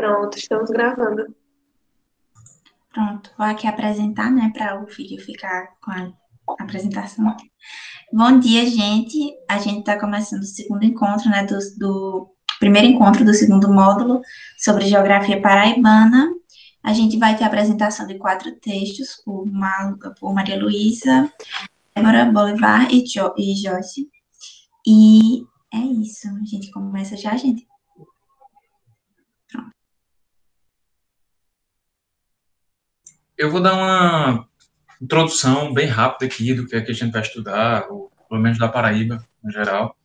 Pronto, estamos gravando. Pronto, vou aqui apresentar, né, para o vídeo ficar com a apresentação. Bom dia, gente. A gente está começando o segundo encontro, né, do primeiro encontro do segundo módulo sobre geografia paraibana. A gente vai ter a apresentação de 4 textos por Maria Luísa, Débora, Bolivar e Joyce. E é isso. A gente começa já, gente. Eu vou dar uma introdução bem rápida aqui do que é que a gente vai estudar, ou pelo menos da Paraíba, no geral.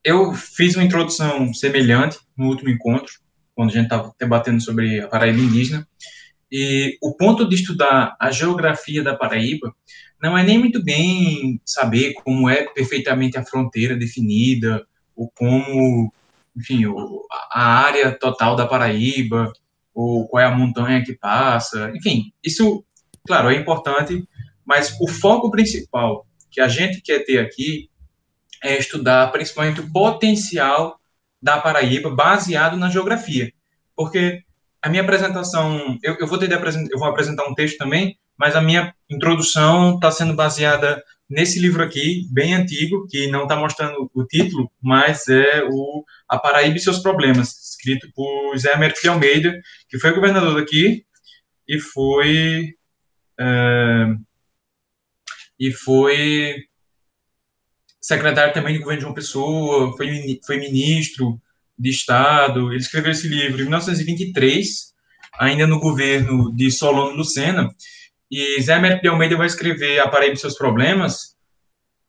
Eu fiz uma introdução semelhante no último encontro, quando a gente estava debatendo sobre a Paraíba indígena, e o ponto de estudar a geografia da Paraíba não é nem muito bem saber como é perfeitamente a fronteira definida, ou como, enfim, a área total da Paraíba, ou qual é a montanha que passa, enfim, isso, claro, é importante, mas o foco principal que a gente quer ter aqui é estudar principalmente o potencial da Paraíba baseado na geografia, porque a minha apresentação, eu vou eu vou apresentar um texto também, mas a minha introdução está sendo baseada nesse livro aqui, bem antigo, que não está mostrando o título, mas é o A Paraíba e Seus Problemas, escrito por José Américo de Almeida, que foi governador daqui e é, foi secretário também de governo de João Pessoa, foi ministro de Estado. Ele escreveu esse livro em 1923, ainda no governo de Solano Lucena, e Zé Américo de Almeida vai escrever A Paraíba e Seus Problemas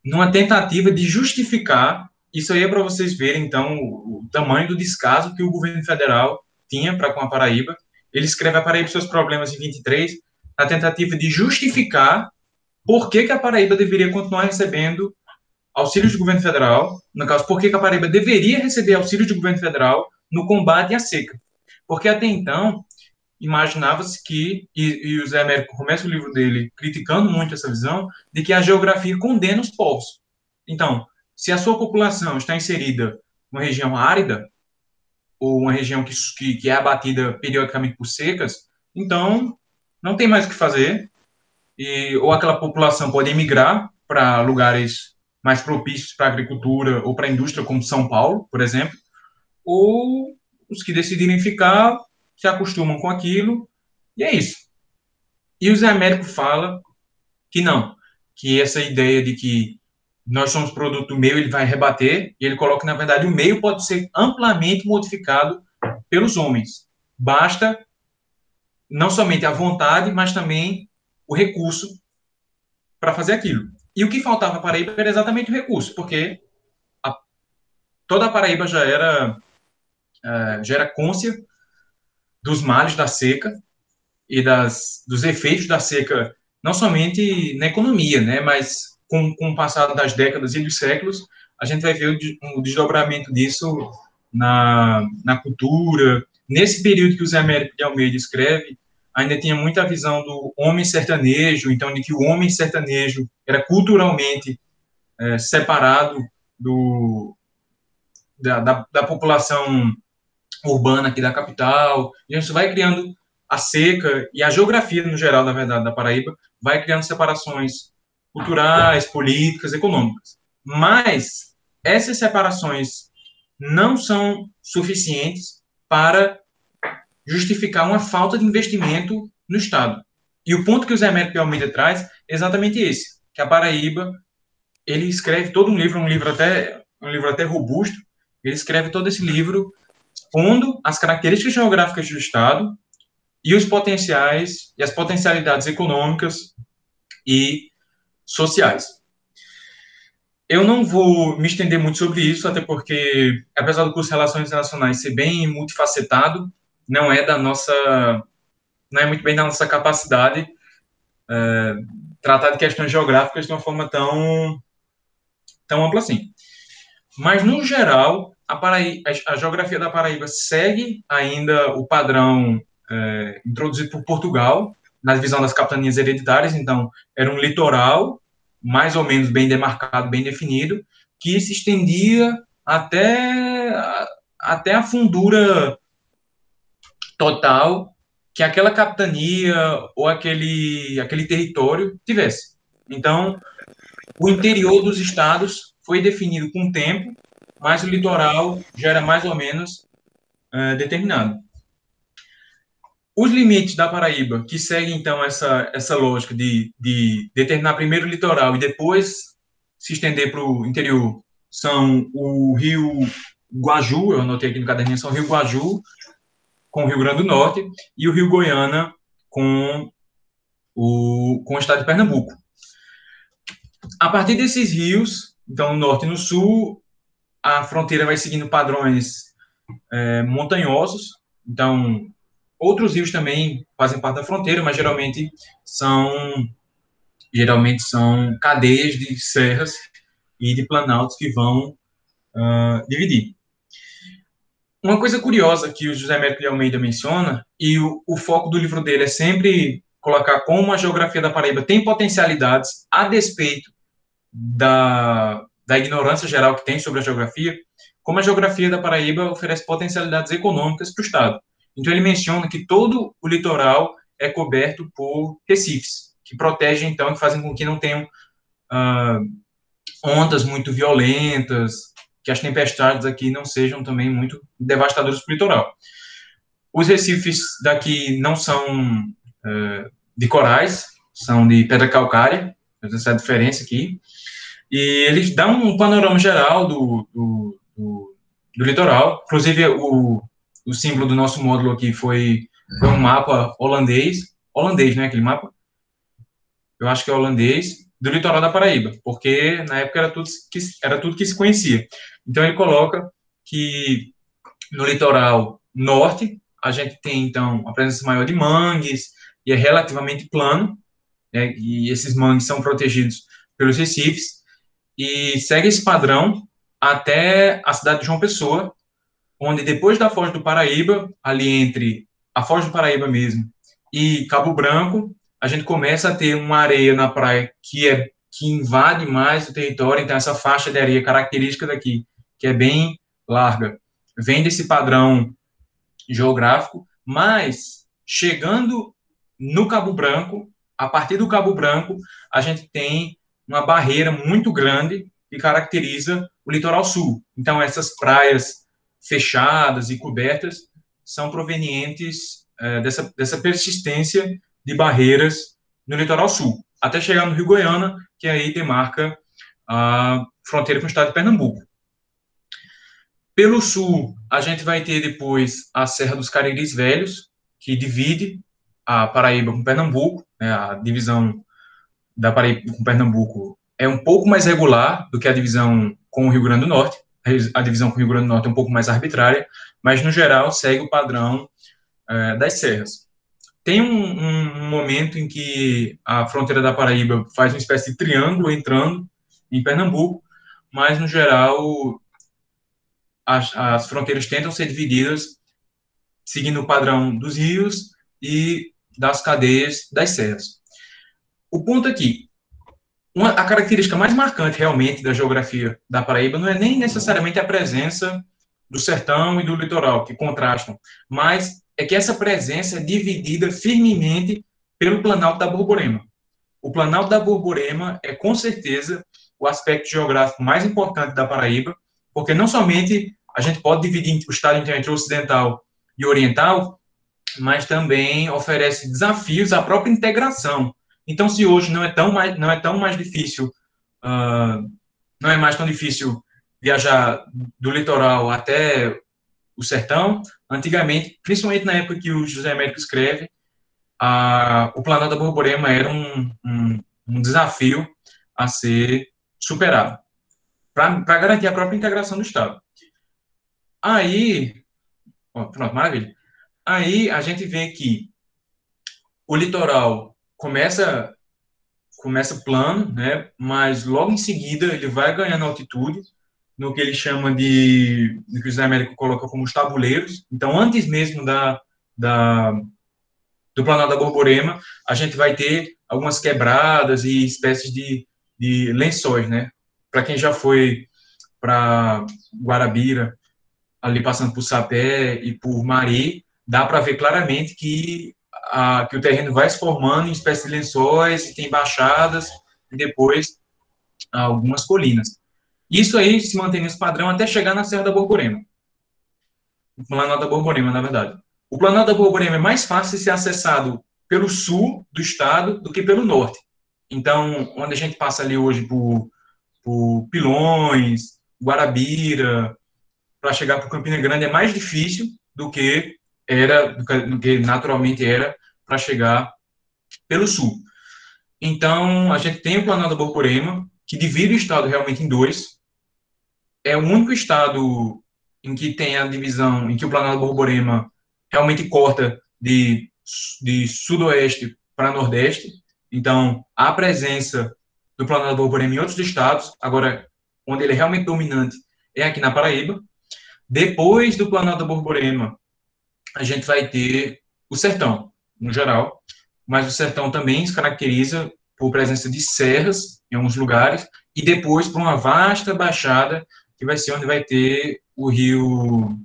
numa tentativa de justificar, isso aí é para vocês verem, então, o tamanho do descaso que o governo federal tinha para com a Paraíba. Ele escreve A Paraíba e Seus Problemas em 23, na tentativa de justificar por que a Paraíba deveria continuar recebendo auxílios do governo federal, no caso, por que a Paraíba deveria receber auxílios do governo federal no combate à seca. Porque até então, imaginava-se que, e o Zé Américo começa o livro dele criticando muito essa visão, de que a geografia condena os povos. Então, se a sua população está inserida numa região árida, ou uma região que é abatida periodicamente por secas, então não tem mais o que fazer, ou aquela população pode emigrar para lugares mais propícios para a agricultura ou para a indústria, como São Paulo, por exemplo, ou os que decidirem ficar se acostumam com aquilo, e é isso. E o Zé Américo fala que não, que essa ideia de que nós somos produto do meio, ele vai rebater, e ele coloca que, na verdade, o meio pode ser amplamente modificado pelos homens. Basta não somente a vontade, mas também o recurso para fazer aquilo. E o que faltava para a Paraíba era exatamente o recurso, porque a, toda a Paraíba já era cônscia dos males da seca e dos efeitos da seca, não somente na economia, né, mas com o passar das décadas e dos séculos, a gente vai ver o desdobramento disso na cultura. Nesse período que o Zé Américo de Almeida escreve, ainda tinha muita visão do homem sertanejo, então de que o homem sertanejo era culturalmente separado da população urbana aqui da capital, e a gente vai criando a seca e a geografia no geral, na verdade, da Paraíba, vai criando separações culturais, políticas, econômicas. Mas essas separações não são suficientes para justificar uma falta de investimento no Estado. E o ponto que o Zé Américo de Almeida traz é exatamente esse, que a Paraíba, ele escreve todo um livro até robusto, ele escreve todo esse livro expondo as características geográficas do Estado e os potenciais e as potencialidades econômicas e sociais. Eu não vou me estender muito sobre isso, até porque, apesar do curso de Relações Internacionais ser bem multifacetado, não é não é muito bem da nossa capacidade tratar de questões geográficas de uma forma tão ampla assim. Mas, no geral, a geografia da Paraíba segue ainda o padrão introduzido por Portugal, na divisão das capitanias hereditárias. Então, era um litoral, mais ou menos bem demarcado, bem definido, que se estendia até a fundura total que aquela capitania ou aquele território tivesse. Então, o interior dos estados foi definido com o tempo, mas o litoral já era mais ou menos determinado. Os limites da Paraíba, que seguem, então, essa lógica de determinar primeiro o litoral e depois se estender para o interior, são o Rio Guaju, eu anotei aqui no caderninho, são o Rio Guaju, com o Rio Grande do Norte, e o Rio Goiânia, com o estado de Pernambuco. A partir desses rios, então, no norte e no sul, a fronteira vai seguindo padrões montanhosos, então, outros rios também fazem parte da fronteira, mas geralmente são cadeias de serras e de planaltos que vão dividir. Uma coisa curiosa que o José Américo de Almeida menciona, e o foco do livro dele é sempre colocar como a geografia da Paraíba tem potencialidades a despeito da ignorância geral que tem sobre a geografia, como a geografia da Paraíba oferece potencialidades econômicas para o Estado. Então, ele menciona que todo o litoral é coberto por recifes, que protegem, então, que fazem com que não tenham ondas muito violentas, que as tempestades aqui não sejam também muito devastadoras para o litoral. Os recifes daqui não são de corais, são de pedra calcária, essa é a diferença aqui, e eles dão um panorama geral do litoral. Inclusive, o símbolo do nosso módulo aqui foi um mapa holandês, né, aquele mapa? Eu acho que é holandês, do litoral da Paraíba, porque na época era tudo que se conhecia. Então, ele coloca que no litoral norte, a gente tem, então, a presença maior de mangues, e é relativamente plano, né, e esses mangues são protegidos pelos recifes, e segue esse padrão até a cidade de João Pessoa, onde depois da Foz do Paraíba, ali entre a Foz do Paraíba mesmo e Cabo Branco, a gente começa a ter uma areia na praia que invade mais o território, então essa faixa de areia característica daqui, que é bem larga, vem desse padrão geográfico, mas chegando no Cabo Branco, a partir do Cabo Branco, a gente tem uma barreira muito grande que caracteriza o litoral sul. Então, essas praias fechadas e cobertas são provenientes dessa persistência de barreiras no litoral sul, até chegar no Rio Goiânia, que aí demarca a fronteira com o estado de Pernambuco. Pelo sul, a gente vai ter depois a Serra dos Cariris Velhos, que divide a Paraíba com Pernambuco, né, a divisão da Paraíba com Pernambuco é um pouco mais regular do que a divisão com o Rio Grande do Norte. A divisão com o Rio Grande do Norte é um pouco mais arbitrária, mas, no geral, segue o padrão das serras. Tem um momento em que a fronteira da Paraíba faz uma espécie de triângulo entrando em Pernambuco, mas, no geral, as fronteiras tentam ser divididas seguindo o padrão dos rios e das cadeias das serras. O ponto aqui, a característica mais marcante realmente da geografia da Paraíba não é nem necessariamente a presença do sertão e do litoral, que contrastam, mas é que essa presença é dividida firmemente pelo Planalto da Borborema. O Planalto da Borborema é, com certeza, o aspecto geográfico mais importante da Paraíba, porque não somente a gente pode dividir o estado entre ocidental e oriental, mas também oferece desafios à própria integração. Então, se hoje não é tão mais difícil, não é mais tão difícil viajar do litoral até o sertão, antigamente, principalmente na época que o José Américo escreve, o Planalto da Borborema era um desafio a ser superado, para garantir a própria integração do Estado. Aí, pronto, maravilha. Aí a gente vê que o litoral começa plano, né, mas logo em seguida ele vai ganhando altitude, no que ele chama no que o José Américo coloca como os tabuleiros. Então, antes mesmo do Planalto da Borborema, a gente vai ter algumas quebradas e espécies de lençóis, né? Para quem já foi para Guarabira, ali passando por Sapé e por Mari, dá para ver claramente que o terreno vai se formando em espécie de lençóis, e tem baixadas, e depois algumas colinas. Isso aí se mantém nesse padrão até chegar na Serra da Borborema, o Planalto da Borborema, na verdade. O Planalto da Borborema é mais fácil de ser acessado pelo sul do estado do que pelo norte. Então, onde a gente passa ali hoje por Pilões, Guarabira, para chegar para Campina Grande é mais difícil do que naturalmente era para chegar pelo sul. Então, a gente tem o Planalto da Borborema, que divide o estado realmente em dois. É o único estado em que tem a divisão, em que o Planalto da Borborema realmente corta de sudoeste para nordeste. Então, há presença do Planalto da Borborema em outros estados. Agora, onde ele é realmente dominante é aqui na Paraíba. Depois do Planalto da Borborema, a gente vai ter o sertão, no geral, mas o sertão também se caracteriza por presença de serras em alguns lugares, e depois por uma vasta baixada, que vai ser onde vai ter o Rio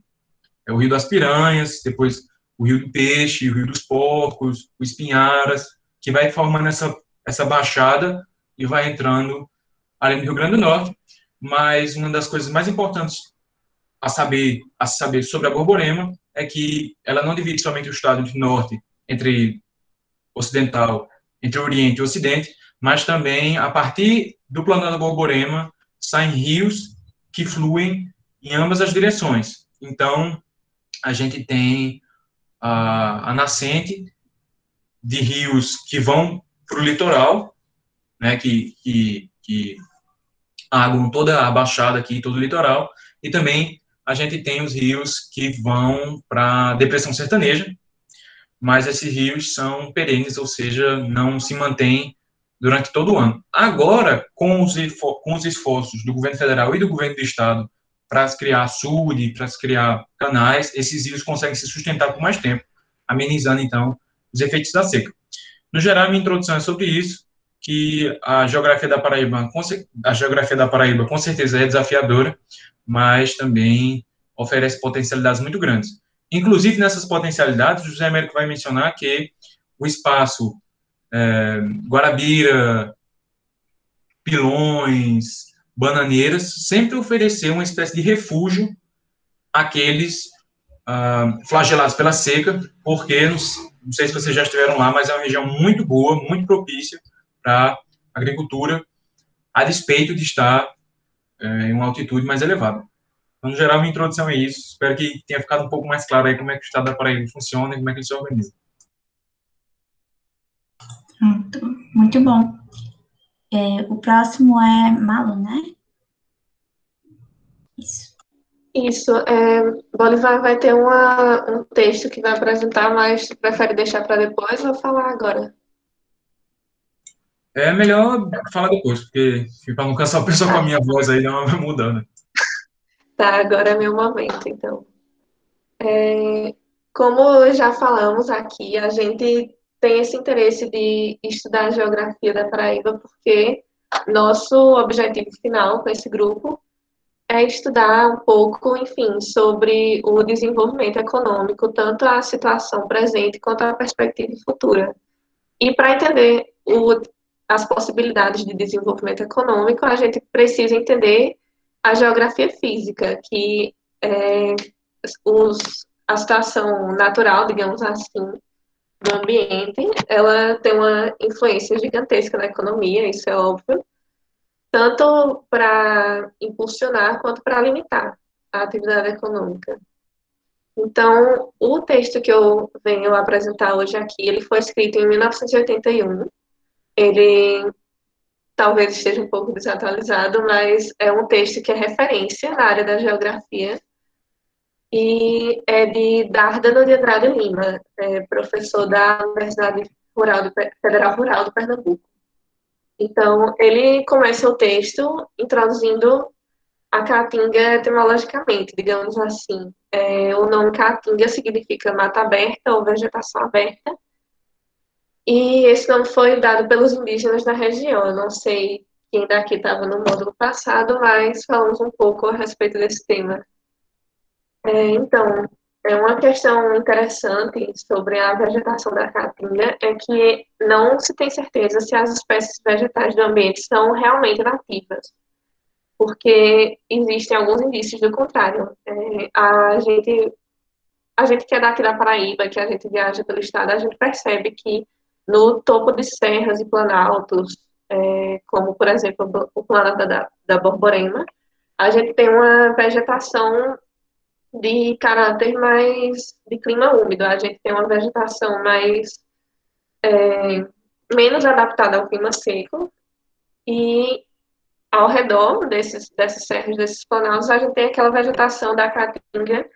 das Piranhas, depois o Rio do Peixe, o Rio dos Porcos, o Espinharas, que vai formando essa baixada e vai entrando ali no Rio Grande do Norte. Mas uma das coisas mais importantes a saber sobre a Borborema é que ela não divide somente o estado de norte entre ocidental, entre Oriente e Ocidente, mas também, a partir do Planalto da Borborema, saem rios que fluem em ambas as direções. Então, a gente tem a nascente de rios que vão para o litoral, né, que aguam toda a baixada aqui, todo o litoral, e também a gente tem os rios que vão para a depressão sertaneja, mas esses rios são perenes, ou seja, não se mantêm durante todo o ano. Agora, com os esforços do governo federal e do governo do estado para se criar açude, para se criar canais, esses rios conseguem se sustentar por mais tempo, amenizando, então, os efeitos da seca. No geral, minha introdução é sobre isso, que a geografia da Paraíba com certeza é desafiadora, mas também oferece potencialidades muito grandes. Inclusive, nessas potencialidades, o José Américo vai mencionar que o espaço Guarabira, Pilões, Bananeiras, sempre ofereceu uma espécie de refúgio àqueles flagelados pela seca, porque, não sei se vocês já estiveram lá, mas é uma região muito boa, muito propícia para a agricultura, a despeito de estar em uma altitude mais elevada. Então, no geral, minha introdução é isso. Espero que tenha ficado um pouco mais claro aí como é que o estado da Paraíba funciona e como é que ele se organiza. Muito, muito bom. O próximo é Malu, né? Isso. Isso, Bolivar vai ter um texto que vai apresentar, mas prefere deixar para depois ou falar agora? É melhor falar depois, porque para não cansar o pessoal com a minha voz aí, dá uma mudando. Tá, agora é meu momento, então. Como já falamos aqui, a gente tem esse interesse de estudar a geografia da Paraíba, porque nosso objetivo final com esse grupo é estudar um pouco, enfim, sobre o desenvolvimento econômico, tanto a situação presente quanto a perspectiva futura. E para entender as possibilidades de desenvolvimento econômico, a gente precisa entender a geografia física, que é a situação natural, digamos assim, do ambiente, ela tem uma influência gigantesca na economia, isso é óbvio, tanto para impulsionar quanto para limitar a atividade econômica. Então, o texto que eu venho apresentar hoje aqui, ele foi escrito em 1981. Ele talvez esteja um pouco desatualizado, mas é um texto que é referência na área da geografia e é de Dárdano de Andrade Lima, professor da Universidade Federal Rural do Pernambuco. Então, ele começa o texto introduzindo a caatinga etimologicamente, digamos assim. O nome caatinga significa mata aberta ou vegetação aberta, e esse nome foi dado pelos indígenas da região. Eu não sei quem daqui estava no módulo passado, mas falamos um pouco a respeito desse tema. Então, Uma questão interessante sobre a vegetação da caatinga é que não se tem certeza se as espécies vegetais do ambiente são realmente nativas, porque existem alguns indícios do contrário. A gente que é daqui da Paraíba, que a gente viaja pelo estado, a gente percebe que no topo de serras e planaltos, como, por exemplo, o planalto da Borborema, a gente tem uma vegetação de caráter mais de clima úmido. A gente tem uma vegetação mais menos adaptada ao clima seco e ao redor dessas serras, desses planaltos, a gente tem aquela vegetação da caatinga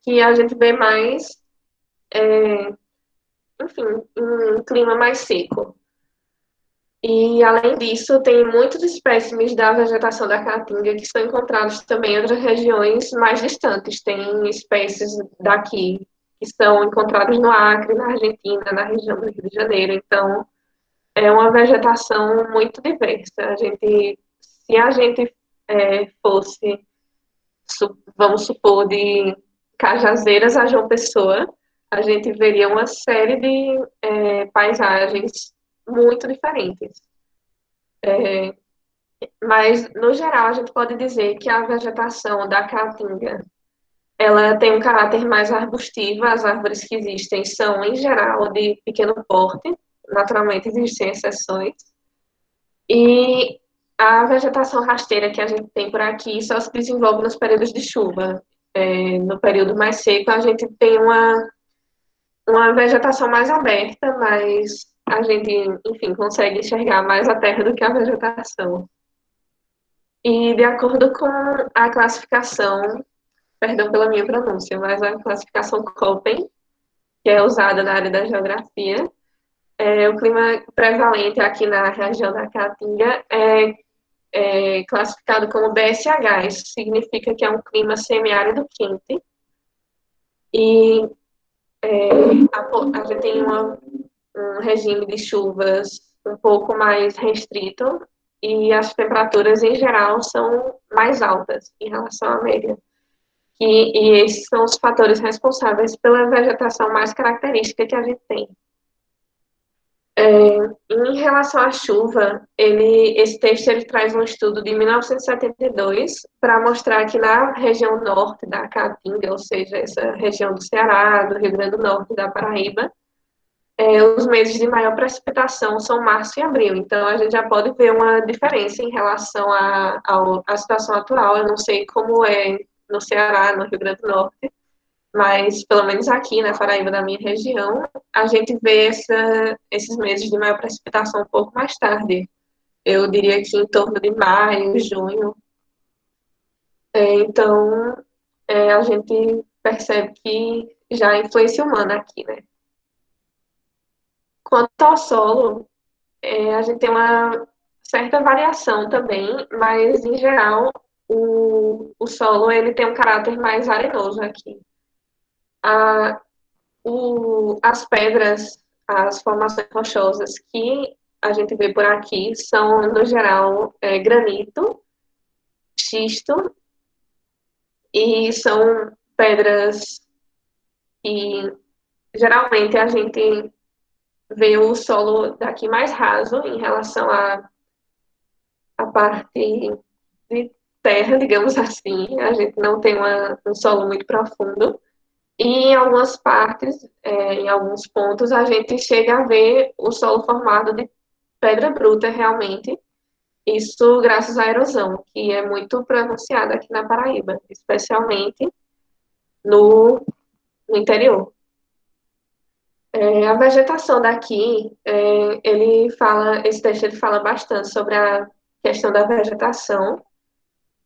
que a gente vê mais, enfim, em um clima mais seco. E, além disso, tem muitos espécimes da vegetação da caatinga que são encontrados também em outras regiões mais distantes. Tem espécies daqui que são encontradas no Acre, na Argentina, na região do Rio de Janeiro. Então, é uma vegetação muito diversa. Se a gente fosse, vamos supor, de Cajazeiras a João Pessoa, a gente veria uma série de paisagens muito diferentes. Mas, no geral, a gente pode dizer que a vegetação da caatinga, ela tem um caráter mais arbustivo. As árvores que existem são, em geral, de pequeno porte. Naturalmente, existem exceções. E a vegetação rasteira que a gente tem por aqui só se desenvolve nos períodos de chuva. No período mais seco, a gente tem uma vegetação mais aberta, mas a gente, enfim, consegue enxergar mais a terra do que a vegetação. E de acordo com a classificação, perdão pela minha pronúncia, mas a classificação Köppen, que é usada na área da geografia, o clima prevalente aqui na região da Caatinga é classificado como BSH. Isso significa que é um clima semiárido quente. E a gente tem um regime de chuvas um pouco mais restrito e as temperaturas, em geral, são mais altas em relação à média. E esses são os fatores responsáveis pela vegetação mais característica que a gente tem. Em relação à chuva, esse texto ele traz um estudo de 1972 para mostrar que na região norte da Caatinga, ou seja, essa região do Ceará, do Rio Grande do Norte, da Paraíba, os meses de maior precipitação são março e abril. Então, a gente já pode ver uma diferença em relação à situação atual. Eu não sei como é no Ceará, no Rio Grande do Norte, mas pelo menos aqui na Paraíba, da minha região, a gente vê esses meses de maior precipitação um pouco mais tarde. Eu diria que em torno de maio, junho. Então, a gente percebe que já há influência humana aqui, né? Quanto ao solo, a gente tem uma certa variação também, mas, em geral, o solo ele tem um caráter mais arenoso aqui. As pedras, as formações rochosas que a gente vê por aqui são, no geral, granito, xisto, e são pedras que geralmente a gente vê o solo daqui mais raso em relação à parte de terra, digamos assim. A gente não tem um solo muito profundo. E em algumas partes, em alguns pontos, a gente chega a ver o solo formado de pedra bruta realmente. Isso graças à erosão, que é muito pronunciada aqui na Paraíba, especialmente no interior. A vegetação daqui, esse texto ele fala bastante sobre a questão da vegetação.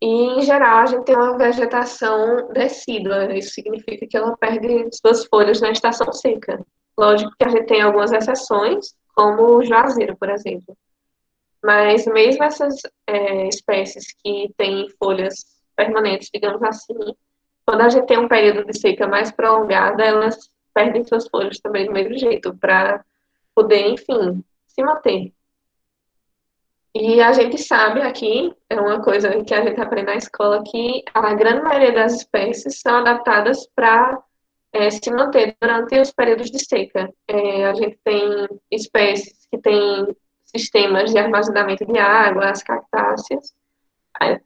E, em geral, a gente tem uma vegetação decídua. Isso significa que ela perde suas folhas na estação seca. Lógico que a gente tem algumas exceções, como o juazeiro, por exemplo. Mas mesmo essas espécies que têm folhas permanentes, digamos assim, quando a gente tem um período de seca mais prolongada, elas perdem suas folhas também do mesmo jeito, para poder, enfim, se manter. E a gente sabe aqui, é uma coisa que a gente aprende na escola, que a grande maioria das espécies são adaptadas para se manter durante os períodos de seca. A gente tem espécies que têm sistemas de armazenamento de água, as cactáceas.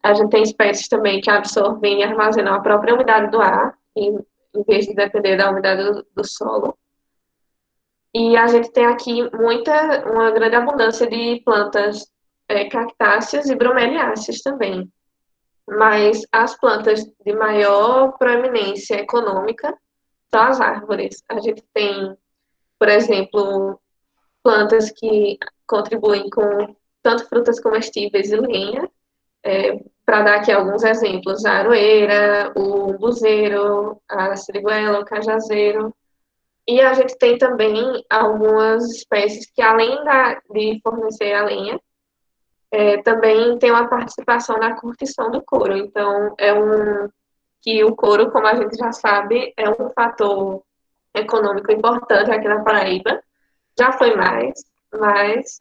A gente tem espécies também que absorvem e armazenam a própria umidade do ar, em vez de depender da umidade do solo. E a gente tem aqui uma grande abundância de plantas cactáceas e bromeliáceas também. Mas as plantas de maior proeminência econômica são as árvores. A gente tem, por exemplo, plantas que contribuem com tanto frutas comestíveis e lenha. Para dar aqui alguns exemplos, a aroeira, o umbuzeiro, a siriguela, o cajazeiro. E a gente tem também algumas espécies que, além de fornecer a lenha, também tem uma participação na curtição do couro. Então, que o couro, como a gente já sabe, é um fator econômico importante aqui na Paraíba. Já foi mais, mas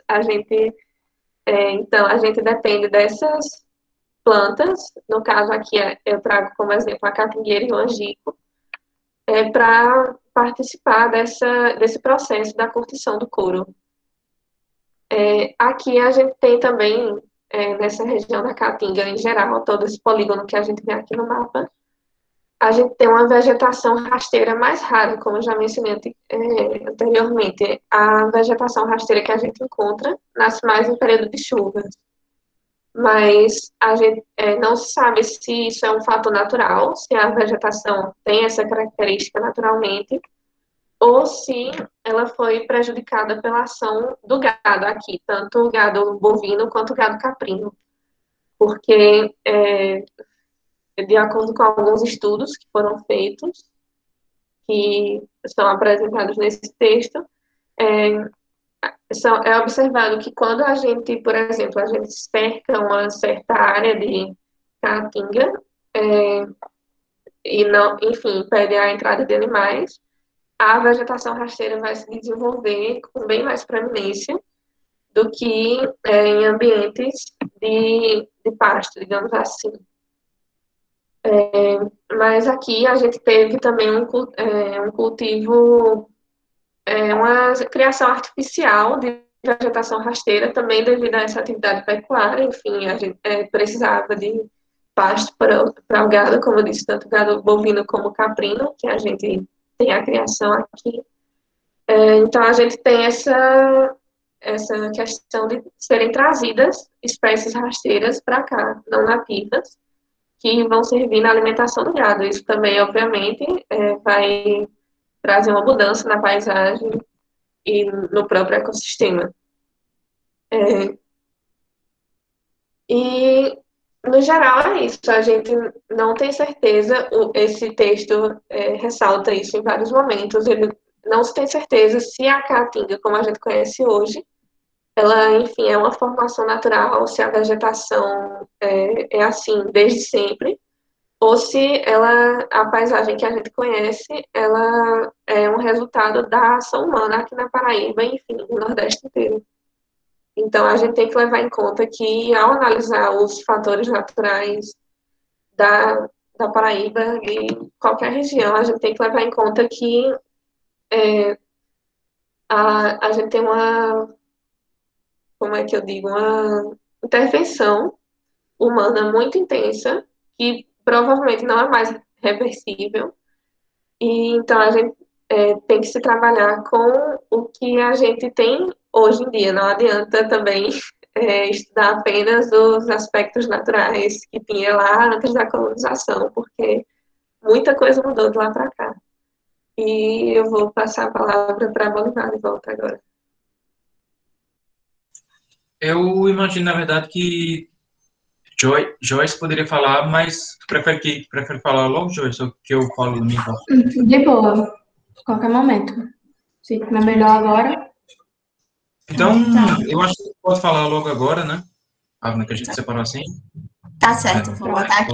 então, a gente depende dessas plantas, no caso aqui eu trago como exemplo a catingueira e o angico, para participar desse processo da curtição do couro. Aqui a gente tem também, nessa região da Caatinga em geral, todo esse polígono que a gente vê aqui no mapa, a gente tem uma vegetação rasteira mais rara, como eu já mencionei anteriormente. A vegetação rasteira que a gente encontra nasce mais em período de chuvas. Mas a gente não sabe se isso é um fator natural, se a vegetação tem essa característica naturalmente, ou se ela foi prejudicada pela ação do gado aqui, tanto o gado bovino quanto o gado caprino. Porque, de acordo com alguns estudos que foram feitos, que são apresentados nesse texto, é observado que quando a gente, por exemplo, a gente cerca uma certa área de caatinga, e não, enfim, impede a entrada de animais, a vegetação rasteira vai se desenvolver com bem mais proeminência do que em ambientes de pasto, digamos assim. Mas aqui a gente teve também um cultivo, uma criação artificial de vegetação rasteira, também devido a essa atividade pecuária. Enfim, a gente precisava de pasto para o gado, como eu disse, tanto gado bovino como caprino, que a gente tem a criação aqui. Então, a gente tem essa questão de serem trazidas espécies rasteiras para cá, não nativas, que vão servir na alimentação do gado. Isso também, obviamente, vai trazer uma mudança na paisagem e no próprio ecossistema. E, no geral, é isso. A gente não tem certeza, esse texto ressalta isso em vários momentos, ele não se tem certeza se a caatinga, como a gente conhece hoje, ela, enfim, é uma formação natural, se a vegetação é assim desde sempre, ou se a paisagem que a gente conhece, ela é um resultado da ação humana aqui na Paraíba, enfim, no Nordeste inteiro. Então, a gente tem que levar em conta que, ao analisar os fatores naturais da Paraíba, de qualquer região, a gente tem que levar em conta que a gente tem como é que eu digo, uma intervenção humana muito intensa, que provavelmente não é mais reversível, e então a gente tem que se trabalhar com o que a gente tem hoje em dia. Não adianta também estudar apenas os aspectos naturais que tinha lá antes da colonização, porque muita coisa mudou de lá para cá. E eu vou passar a palavra para a Bolivar de volta agora. Eu imagino, na verdade, que Joyce poderia falar, mas tu prefere falar logo, Joyce, ou que eu falo no mim? De boa, qualquer momento. Se é melhor agora. Então, eu acho que pode falar logo agora, né? Que a gente separou assim. Tá certo, vou botar aqui.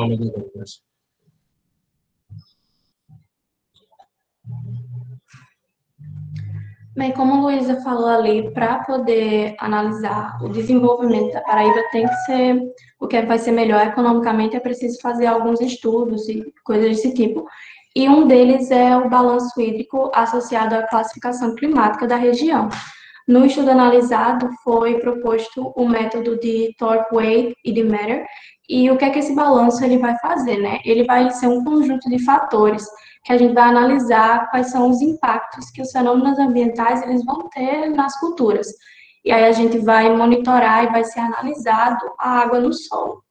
Bem, como a Luísa falou ali, para poder analisar o desenvolvimento da Paraíba, tem que ser o que vai ser melhor economicamente, é preciso fazer alguns estudos e coisas desse tipo. e um deles é o balanço hídrico associado à classificação climática da região. No estudo analisado, foi proposto o método de Torque, Weight e de Matter, e o que é que esse balanço ele vai fazer, né? Ele vai ser um conjunto de fatores que a gente vai analisar quais são os impactos que os fenômenos ambientais eles vão ter nas culturas. E aí a gente vai monitorar e vai ser analisado a água no solo,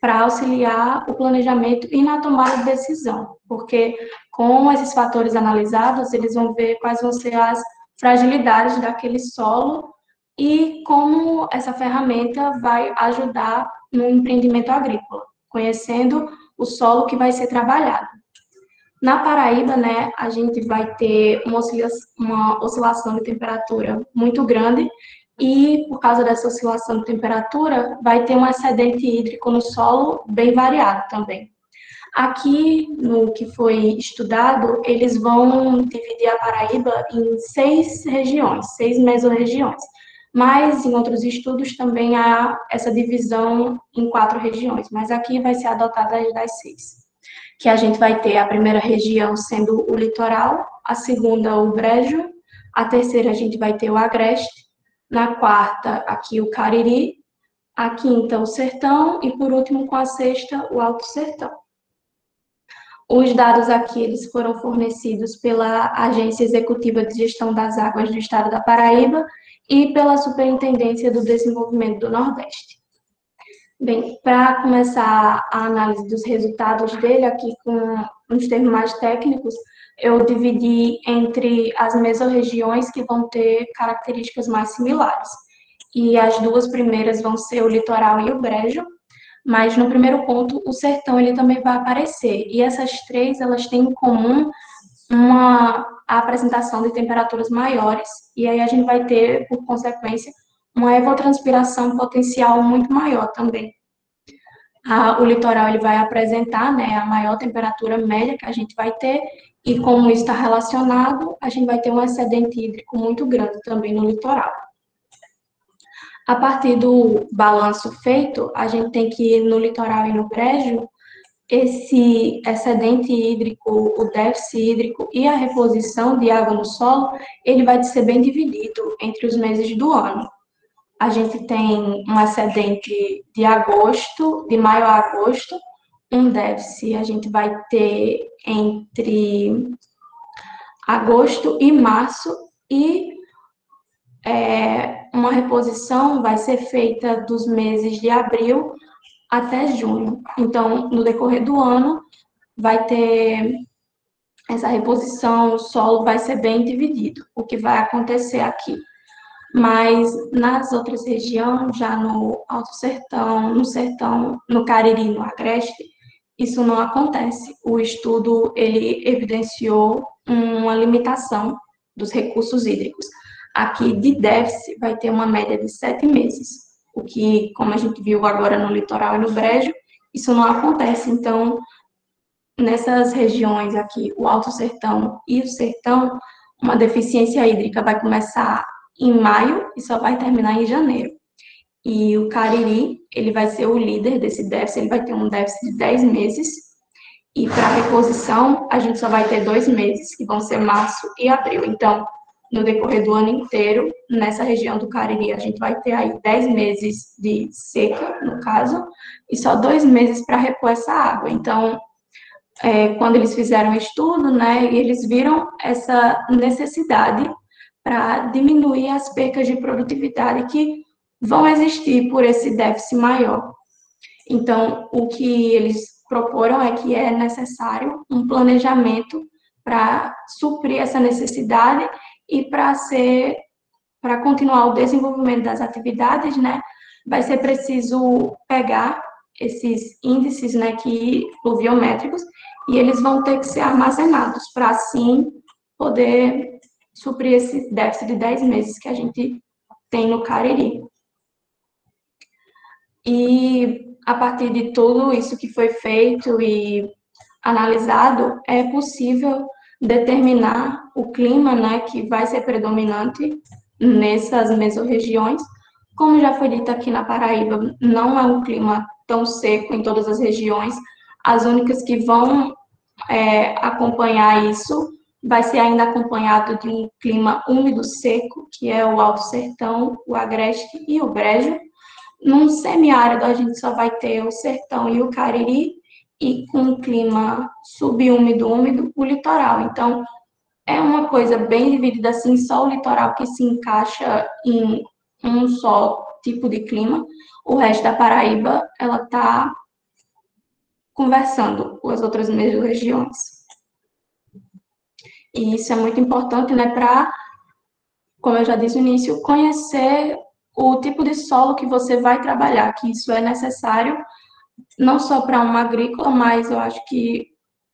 para auxiliar o planejamento e na tomada de decisão, porque com esses fatores analisados, eles vão ver quais vão ser as fragilidades daquele solo e como essa ferramenta vai ajudar no empreendimento agrícola, conhecendo o solo que vai ser trabalhado. Na Paraíba, né, a gente vai ter uma oscilação de temperatura muito grande e, por causa dessa oscilação de temperatura, vai ter um excedente hídrico no solo bem variado também. Aqui, no que foi estudado, eles vão dividir a Paraíba em 6 regiões, 6 mesorregiões. Mas, em outros estudos, também há essa divisão em 4 regiões, mas aqui vai ser adotada as das 6. Que a gente vai ter a primeira região sendo o litoral, a segunda o brejo, a terceira a gente vai ter o agreste, na quarta aqui o Cariri, a quinta o sertão e por último com a sexta o alto sertão. Os dados aqui eles foram fornecidos pela Agência Executiva de Gestão das Águas do Estado da Paraíba e pela Superintendência do Desenvolvimento do Nordeste. Bem, para começar a análise dos resultados dele, aqui com uns termos mais técnicos, eu dividi entre as mesorregiões que vão ter características mais similares. E as 2 primeiras vão ser o litoral e o brejo, mas no primeiro ponto, o sertão ele também vai aparecer. E essas 3, elas têm em comum a apresentação de temperaturas maiores, e aí a gente vai ter, por consequência, uma evapotranspiração potencial muito maior também. O litoral ele vai apresentar, né, a maior temperatura média que a gente vai ter, e como isso está relacionado, a gente vai ter um excedente hídrico muito grande também no litoral. A partir do balanço feito, a gente tem que, no litoral e no brejo, esse excedente hídrico, o déficit hídrico e a reposição de água no solo, ele vai ser bem dividido entre os meses do ano. A gente tem um excedente de agosto, de maio a agosto, um déficit a gente vai ter entre agosto e março, e uma reposição vai ser feita dos meses de abril até junho. Então, no decorrer do ano, vai ter essa reposição, o solo vai ser bem dividido, o que vai acontecer aqui. Mas nas outras regiões, já no Alto Sertão, no Sertão, no Cariri, no Agreste, isso não acontece. O estudo, ele evidenciou uma limitação dos recursos hídricos. Aqui, de déficit, vai ter uma média de 7 meses, o que, como a gente viu agora no litoral e no brejo, isso não acontece. Então, nessas regiões aqui, o Alto Sertão e o Sertão, uma deficiência hídrica vai começar em maio e só vai terminar em janeiro. E o Cariri, ele vai ser o líder desse déficit, ele vai ter um déficit de 10 meses, e para reposição, a gente só vai ter 2 meses, que vão ser março e abril. Então, no decorrer do ano inteiro, nessa região do Cariri, a gente vai ter aí 10 meses de seca, no caso, e só 2 meses para repor essa água. Então, quando eles fizeram o estudo, né, eles viram essa necessidade para diminuir as percas de produtividade que vão existir por esse déficit maior. Então, o que eles proporam é que é necessário um planejamento para suprir essa necessidade e para continuar o desenvolvimento das atividades, né, vai ser preciso pegar esses índices, né, pluviométricos, e eles vão ter que ser armazenados para, assim, poder suprir esse déficit de 10 meses que a gente tem no Cariri. E, a partir de tudo isso que foi feito e analisado, é possível determinar o clima, né, que vai ser predominante nessas mesorregiões. Como já foi dito aqui na Paraíba, não é um clima tão seco em todas as regiões. As únicas que vão acompanhar isso. Vai ser ainda acompanhado de um clima úmido seco, que é o Alto Sertão, o Agreste e o Brejo. Num semiárido, a gente só vai ter o Sertão e o Cariri, e com um clima subúmido, úmido, o litoral. Então, é uma coisa bem dividida, assim, só o litoral que se encaixa em um só tipo de clima. O resto da Paraíba, ela está conversando com as outras mesmas regiões. E isso é muito importante, né, para, como eu já disse no início, conhecer o tipo de solo que você vai trabalhar, que isso é necessário não só para uma agrícola, mas eu acho que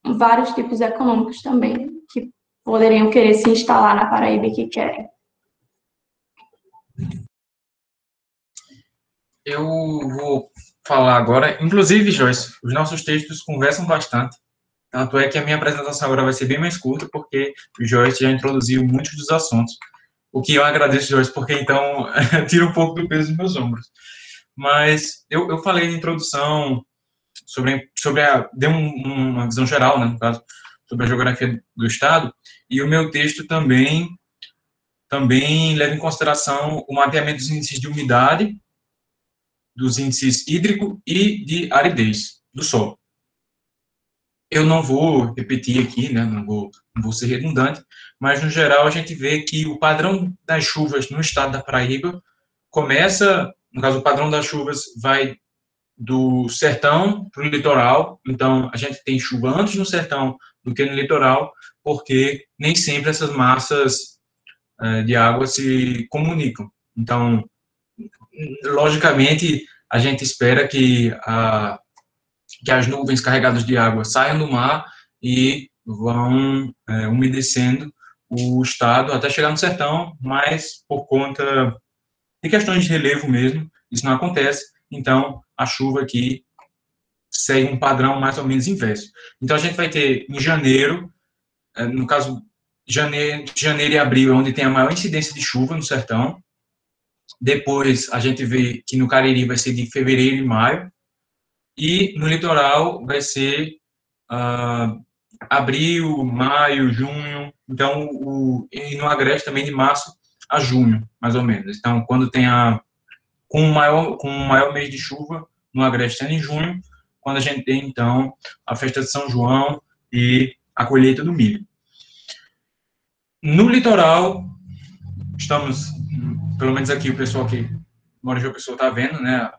vários tipos econômicos também, que poderiam querer se instalar na Paraíba e que querem. Eu vou falar agora, inclusive, Joyce, os nossos textos conversam bastante, tanto é que a minha apresentação agora vai ser bem mais curta, porque o Joyce já introduziu muitos dos assuntos, o que eu agradeço, Joyce, porque então tira um pouco do peso dos meus ombros. Mas eu falei na introdução deu uma visão geral, né, no caso, sobre a geografia do Estado, e o meu texto também leva em consideração o mapeamento dos índices de umidade, dos índices hídrico e de aridez do solo. Eu não vou repetir aqui, né, não vou ser redundante, mas, no geral, a gente vê que o padrão das chuvas no estado da Paraíba começa, no caso, o padrão das chuvas vai do sertão para o litoral, então a gente tem chuva antes no sertão do que no litoral, porque nem sempre essas massas de água se comunicam. Então, logicamente, a gente espera que as nuvens carregadas de água saiam do mar e vão umedecendo o estado até chegar no sertão, mas por conta de questões de relevo mesmo, isso não acontece, então a chuva aqui segue um padrão mais ou menos inverso. Então a gente vai ter em janeiro, no caso, janeiro e abril é onde tem a maior incidência de chuva no sertão. Depois a gente vê que no Cariri vai ser de fevereiro e maio, e no litoral vai ser abril, maio, junho, então, e no Agreste também de março a junho, mais ou menos. Então, quando tem com o maior mês de chuva no Agreste sendo em junho, quando a gente tem, então, a festa de São João e a colheita do milho. No litoral, estamos, pelo menos aqui, o pessoal que mora em João Pessoa está vendo, né,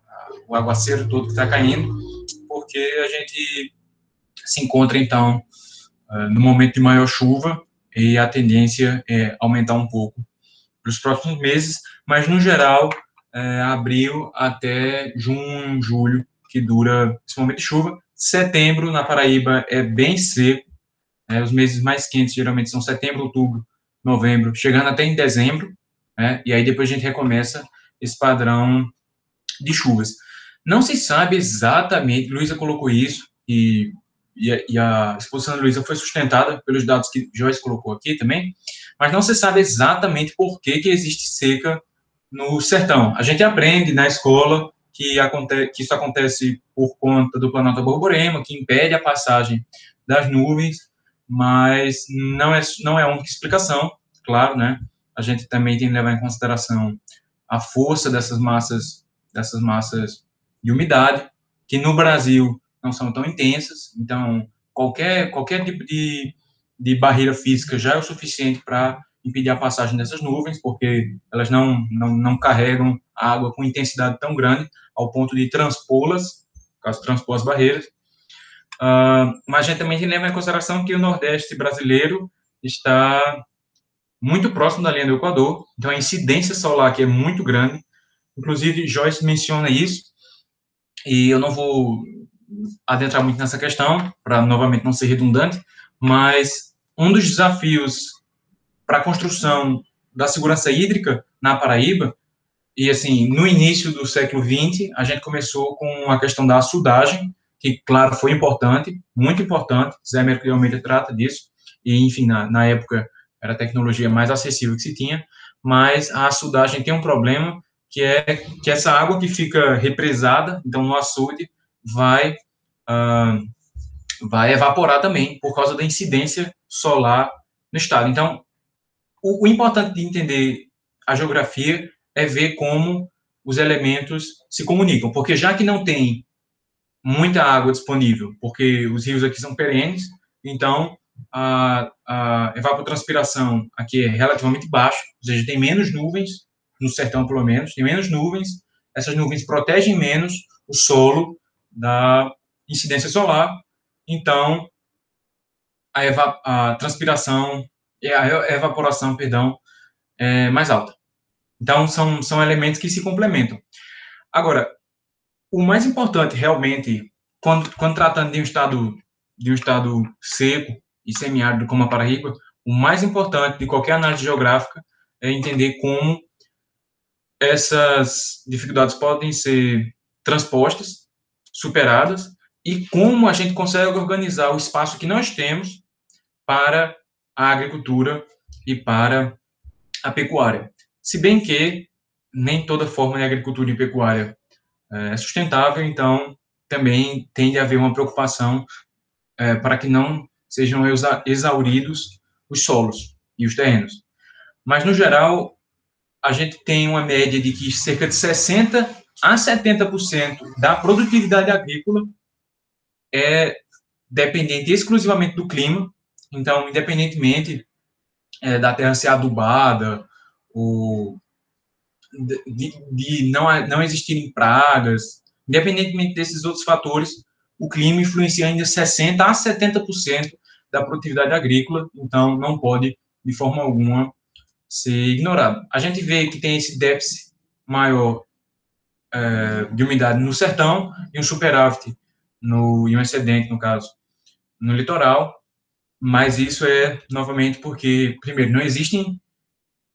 o aguaceiro todo que está caindo, porque a gente se encontra, então, no momento de maior chuva, e a tendência é aumentar um pouco nos próximos meses, mas, no geral, abril até junho, julho, que dura esse momento de chuva. Setembro, na Paraíba, é bem seco, os meses mais quentes, geralmente, são setembro, outubro, novembro, chegando até em dezembro, e aí depois a gente recomeça esse padrão de chuvas. Não se sabe exatamente, Luísa colocou isso, e a exposição da Luísa foi sustentada pelos dados que Joyce colocou aqui também, mas não se sabe exatamente por que existe seca no sertão. A gente aprende na escola que isso acontece por conta do Planalto Borborema, que impede a passagem das nuvens, mas não é a única explicação, claro, né? A gente também tem que levar em consideração a força dessas massas de umidade, que no Brasil não são tão intensas, então qualquer tipo de barreira física já é o suficiente para impedir a passagem dessas nuvens, porque elas não carregam a água com intensidade tão grande ao ponto de transpô-las, caso transpor as barreiras. Mas a gente também tem que levar em consideração que o Nordeste brasileiro está muito próximo da linha do Equador, então a incidência solar aqui é muito grande. Inclusive, Joyce menciona isso, e eu não vou adentrar muito nessa questão, para novamente não ser redundante, mas um dos desafios para a construção da segurança hídrica na Paraíba, e assim, no início do século XX, a gente começou com a questão da açudagem, que, claro, foi importante, muito importante, Zé Américo de Almeida trata disso, e, enfim, na época era a tecnologia mais acessível que se tinha, mas a açudagem tem um problema, que é que essa água que fica represada, então, no açude, vai vai evaporar também por causa da incidência solar no estado. Então, o importante de entender a geografia é ver como os elementos se comunicam, porque já que não tem muita água disponível, porque os rios aqui são perenes, então a evapotranspiração aqui é relativamente baixa, ou seja, tem menos nuvens, no sertão pelo menos, tem menos nuvens, essas nuvens protegem menos o solo da incidência solar, então a transpiração, a evaporação, perdão, é mais alta. Então, são elementos que se complementam. Agora, o mais importante, realmente, quando tratando de um estado seco e semiárido como a Paraíba, o mais importante de qualquer análise geográfica é entender como essas dificuldades podem ser transpostas, superadas, e como a gente consegue organizar o espaço que nós temos para a agricultura e para a pecuária. Se bem que nem toda forma de agricultura e pecuária é sustentável, então também tende a haver uma preocupação para que não sejam exauridos os solos e os terrenos. Mas, no geral, a gente tem uma média de que cerca de 60% a 70% da produtividade agrícola é dependente exclusivamente do clima. Então, independentemente da terra ser adubada, ou de não existirem pragas, independentemente desses outros fatores, o clima influencia ainda 60% a 70% da produtividade agrícola, então não pode, de forma alguma, ser ignorado. A gente vê que tem esse déficit maior de umidade no sertão e um superávit e um excedente, no caso, no litoral, mas isso é, novamente, porque, primeiro, não existem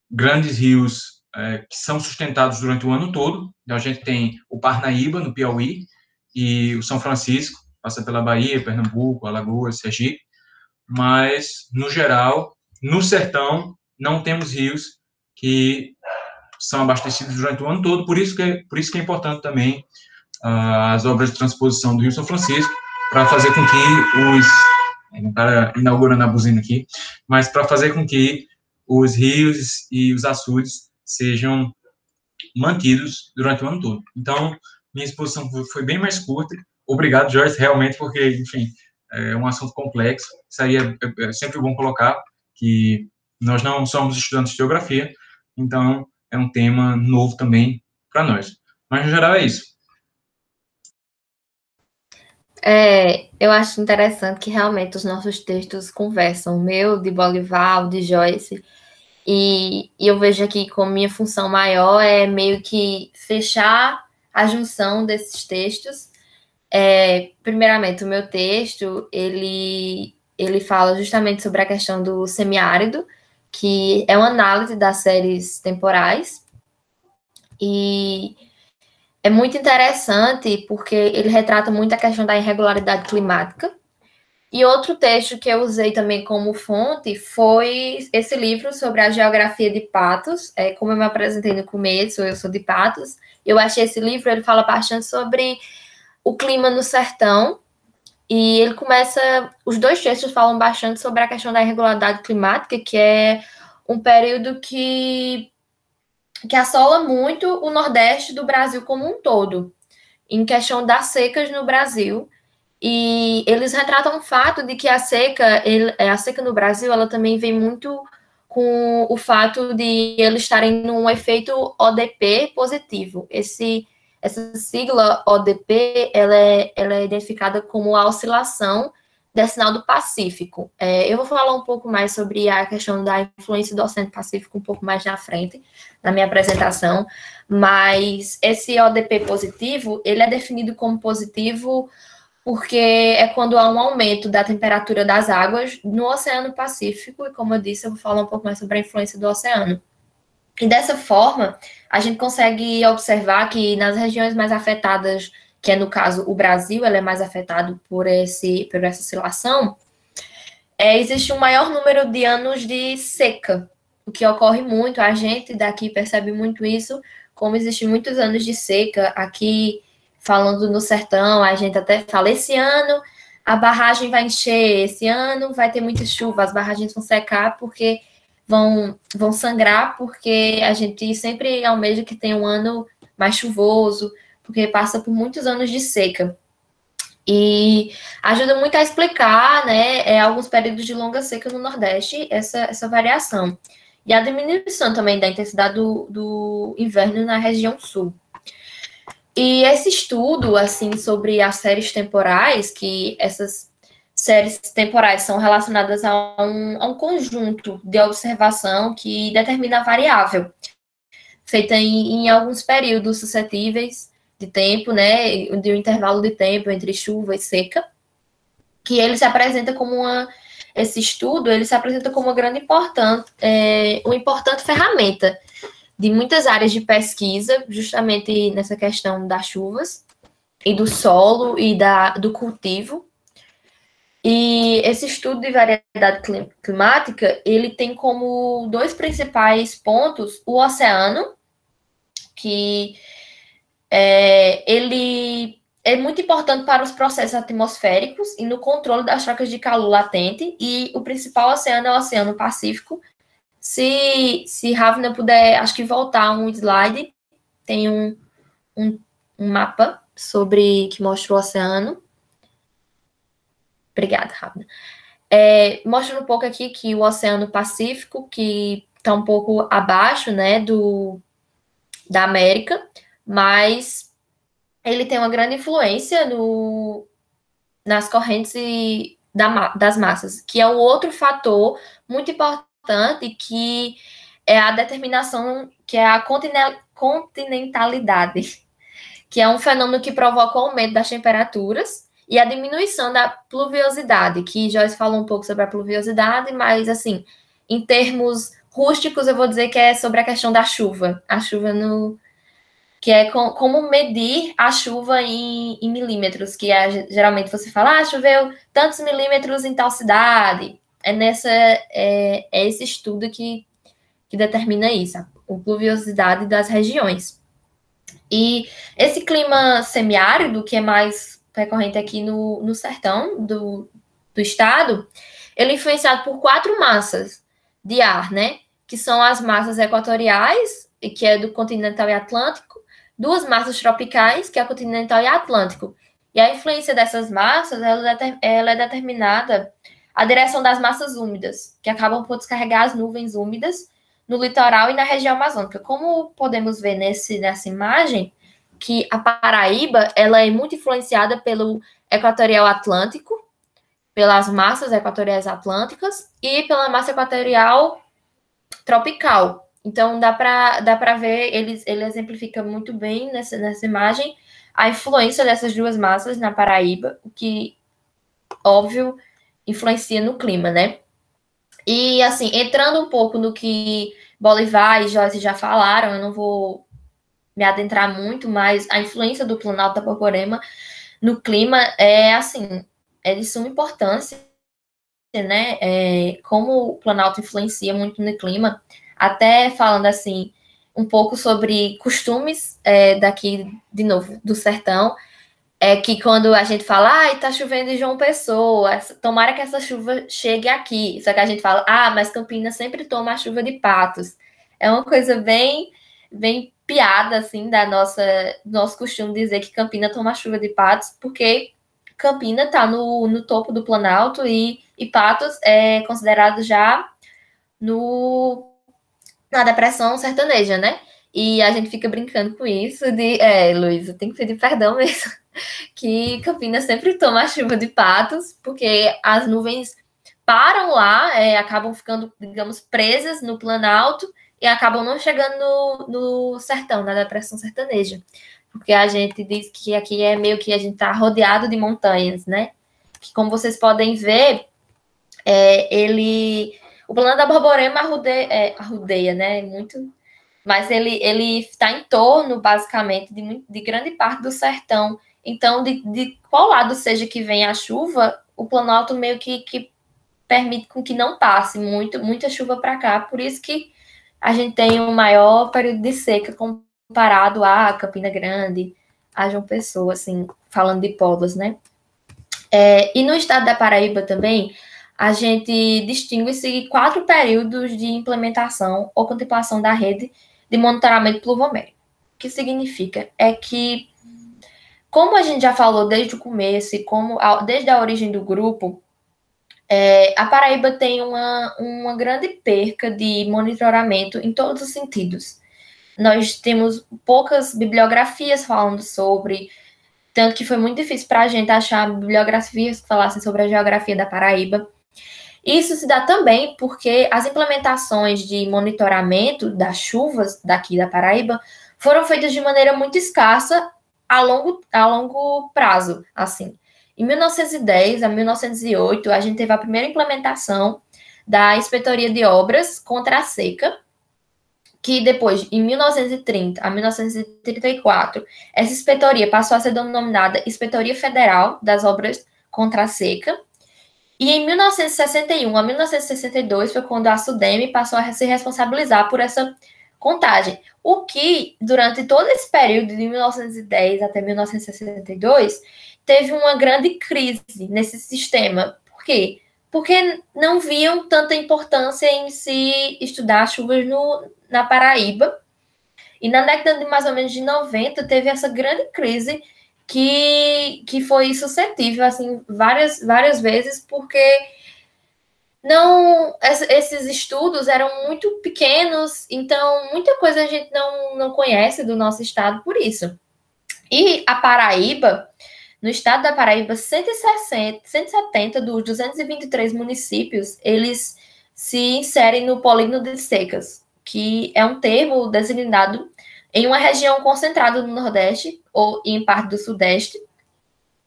grandes rios que são sustentados durante o ano todo. Então, a gente tem o Parnaíba, no Piauí, e o São Francisco, passa pela Bahia, Pernambuco, Alagoas, Sergipe, mas, no geral, no sertão, não temos rios que são abastecidos durante o ano todo, por isso que é importante também as obras de transposição do Rio São Francisco, para fazer com que não está inaugurando a buzina aqui, mas para fazer com que os rios e os açudes sejam mantidos durante o ano todo. Então, minha exposição foi bem mais curta. Obrigado, Joyce, realmente, porque, enfim, é um assunto complexo. Isso aí é sempre bom colocar, que nós não somos estudantes de geografia, então é um tema novo também para nós. Mas, no geral, é isso. Eu acho interessante que realmente os nossos textos conversam, o meu, de Bolivar, o de Joyce, e eu vejo aqui como minha função maior é meio que fechar a junção desses textos. Primeiramente, o meu texto, ele fala justamente sobre a questão do semiárido, que é uma análise das séries temporais, e é muito interessante porque ele retrata muito a questão da irregularidade climática. E outro texto que eu usei também como fonte foi esse livro sobre a geografia de Patos. Como eu me apresentei no começo, eu sou de Patos. Eu achei esse livro, ele fala bastante sobre o clima no sertão. E ele os dois textos falam bastante sobre a questão da irregularidade climática, que é um período que assola muito o Nordeste do Brasil como um todo, em questão das secas no Brasil. E eles retratam o fato de que a seca no Brasil, ela também vem muito com o fato de eles estarem num efeito ODP positivo. Essa sigla ODP, ela é identificada como a oscilação decinal do Pacífico. Eu vou falar um pouco mais sobre a questão da influência do Oceano Pacífico um pouco mais na frente, na minha apresentação, mas esse ODP positivo, ele é definido como positivo porque é quando há um aumento da temperatura das águas no Oceano Pacífico, e como eu disse, eu vou falar um pouco mais sobre a influência do oceano. E dessa forma, a gente consegue observar que nas regiões mais afetadas, que é no caso o Brasil, ele é mais afetado por essa oscilação, existe um maior número de anos de seca, o que ocorre muito, a gente daqui percebe muito isso, como existem muitos anos de seca aqui. Falando no sertão, a gente até fala, esse ano a barragem vai encher esse ano, vai ter muita chuva, as barragens vão secar porque vão sangrar, porque a gente sempre almeja que tem um ano mais chuvoso, porque passa por muitos anos de seca. E ajuda muito a explicar, né, alguns períodos de longa seca no Nordeste, essa variação. E a diminuição também da intensidade do inverno na região sul. E esse estudo, assim, sobre as séries temporais, que essas séries temporais são relacionadas a um conjunto de observação que determina a variável, feita em alguns períodos suscetíveis de tempo, né, de um intervalo de tempo entre chuva e seca, que ele se apresenta como esse estudo, ele se apresenta como uma importante ferramenta de muitas áreas de pesquisa, justamente nessa questão das chuvas e do solo e do cultivo. E esse estudo de variedade climática, ele tem como dois principais pontos o oceano, que ele é muito importante para os processos atmosféricos e no controle das trocas de calor latente, e o principal oceano é o Oceano Pacífico. Se Ravna puder, acho que voltar um slide, tem um mapa que mostra o oceano. Obrigada, Ravna. Mostra um pouco aqui que o Oceano Pacífico, que está um pouco abaixo, né, da América, mas ele tem uma grande influência nas correntes das massas, que é o outro fator muito importante, que é a determinação, que é a continentalidade, que é um fenômeno que provoca o aumento das temperaturas e a diminuição da pluviosidade, que Joyce falou um pouco sobre a pluviosidade, mas, assim, em termos rústicos, eu vou dizer que é sobre a questão da chuva. A chuva que é como medir a chuva em milímetros, que geralmente você fala, choveu tantos milímetros em tal cidade. É esse estudo que determina isso, a pluviosidade das regiões. E esse clima semiárido, que é mais recorrente aqui no sertão do estado, ele é influenciado por 4 massas de ar, né? Que são as massas equatoriais, que é do continental e atlântico, 2 massas tropicais, que é a continental e atlântico. E a influência dessas massas, ela é determinada a direção das massas úmidas, que acabam por descarregar as nuvens úmidas no litoral e na região amazônica. Como podemos ver nessa imagem, que a Paraíba, ela é muito influenciada pelo equatorial atlântico, pelas massas equatoriais atlânticas e pela massa equatorial tropical. Então, dá para ver, ele exemplifica muito bem nessa imagem a influência dessas duas massas na Paraíba, o que, óbvio, influencia no clima, né? E, assim, entrando um pouco no que Bolivar e Joyce já falaram, eu não vou me adentrar muito, mas a influência do Planalto da Borborema no clima é, assim, é de suma importância, né? Como o Planalto influencia muito no clima, até falando, assim, um pouco sobre costumes daqui, de novo, do sertão, que quando a gente fala, tá chovendo em João Pessoa, tomara que essa chuva chegue aqui. Só que a gente fala, mas Campinas sempre toma a chuva de Patos. É uma coisa bem, bem piada, assim, do nosso costume dizer que Campinas toma a chuva de Patos, porque Campinas tá no topo do Planalto e Patos é considerado já na depressão sertaneja, né? E a gente fica brincando com isso Luísa, tem que pedir perdão mesmo, que Campinas sempre toma a chuva de Patos, porque as nuvens param lá, acabam ficando, digamos, presas no Planalto e acabam não chegando no sertão, na depressão sertaneja. Porque a gente diz que aqui é meio que a gente tá rodeado de montanhas, né? Que, como vocês podem ver, o Planalto da Borborema arrudeia, né? Muito... Mas ele está em torno, basicamente, de grande parte do sertão. Então, de qual lado seja que venha a chuva, o Planalto meio que permite com que não passe muita chuva para cá. Por isso que a gente tem um maior período de seca comparado a Campina Grande, a João Pessoa, assim, falando de polos, né? E no estado da Paraíba também, a gente distingue-se 4 períodos de implementação ou contemplação da rede de monitoramento pluviométrico. O que significa? É que, como a gente já falou desde o começo e desde a origem do grupo, a Paraíba tem uma grande perca de monitoramento em todos os sentidos. Nós temos poucas bibliografias falando sobre, tanto que foi muito difícil para a gente achar bibliografias que falassem sobre a geografia da Paraíba. Isso se dá também porque as implementações de monitoramento das chuvas daqui da Paraíba foram feitas de maneira muito escassa a longo prazo, assim. Em 1910 a 1908, a gente teve a primeira implementação da Inspetoria de Obras contra a seca, que depois, em 1930 a 1934, essa inspetoria passou a ser denominada Inspetoria Federal das Obras contra a Seca. E em 1961 a 1962 foi quando a SUDEME passou a se responsabilizar por essa contagem. O que, durante todo esse período, de 1910 até 1962, teve uma grande crise nesse sistema. Por quê? Porque não viam tanta importância em se estudar chuvas na Paraíba. E na década de mais ou menos de 90, teve essa grande crise que foi suscetível, assim, várias vezes, porque esses estudos eram muito pequenos, então muita coisa a gente não conhece do nosso estado por isso. E a Paraíba, no estado da Paraíba, 170 dos 223 municípios, eles se inserem no polígono de secas, que é um termo designado em uma região concentrada no Nordeste ou em parte do Sudeste,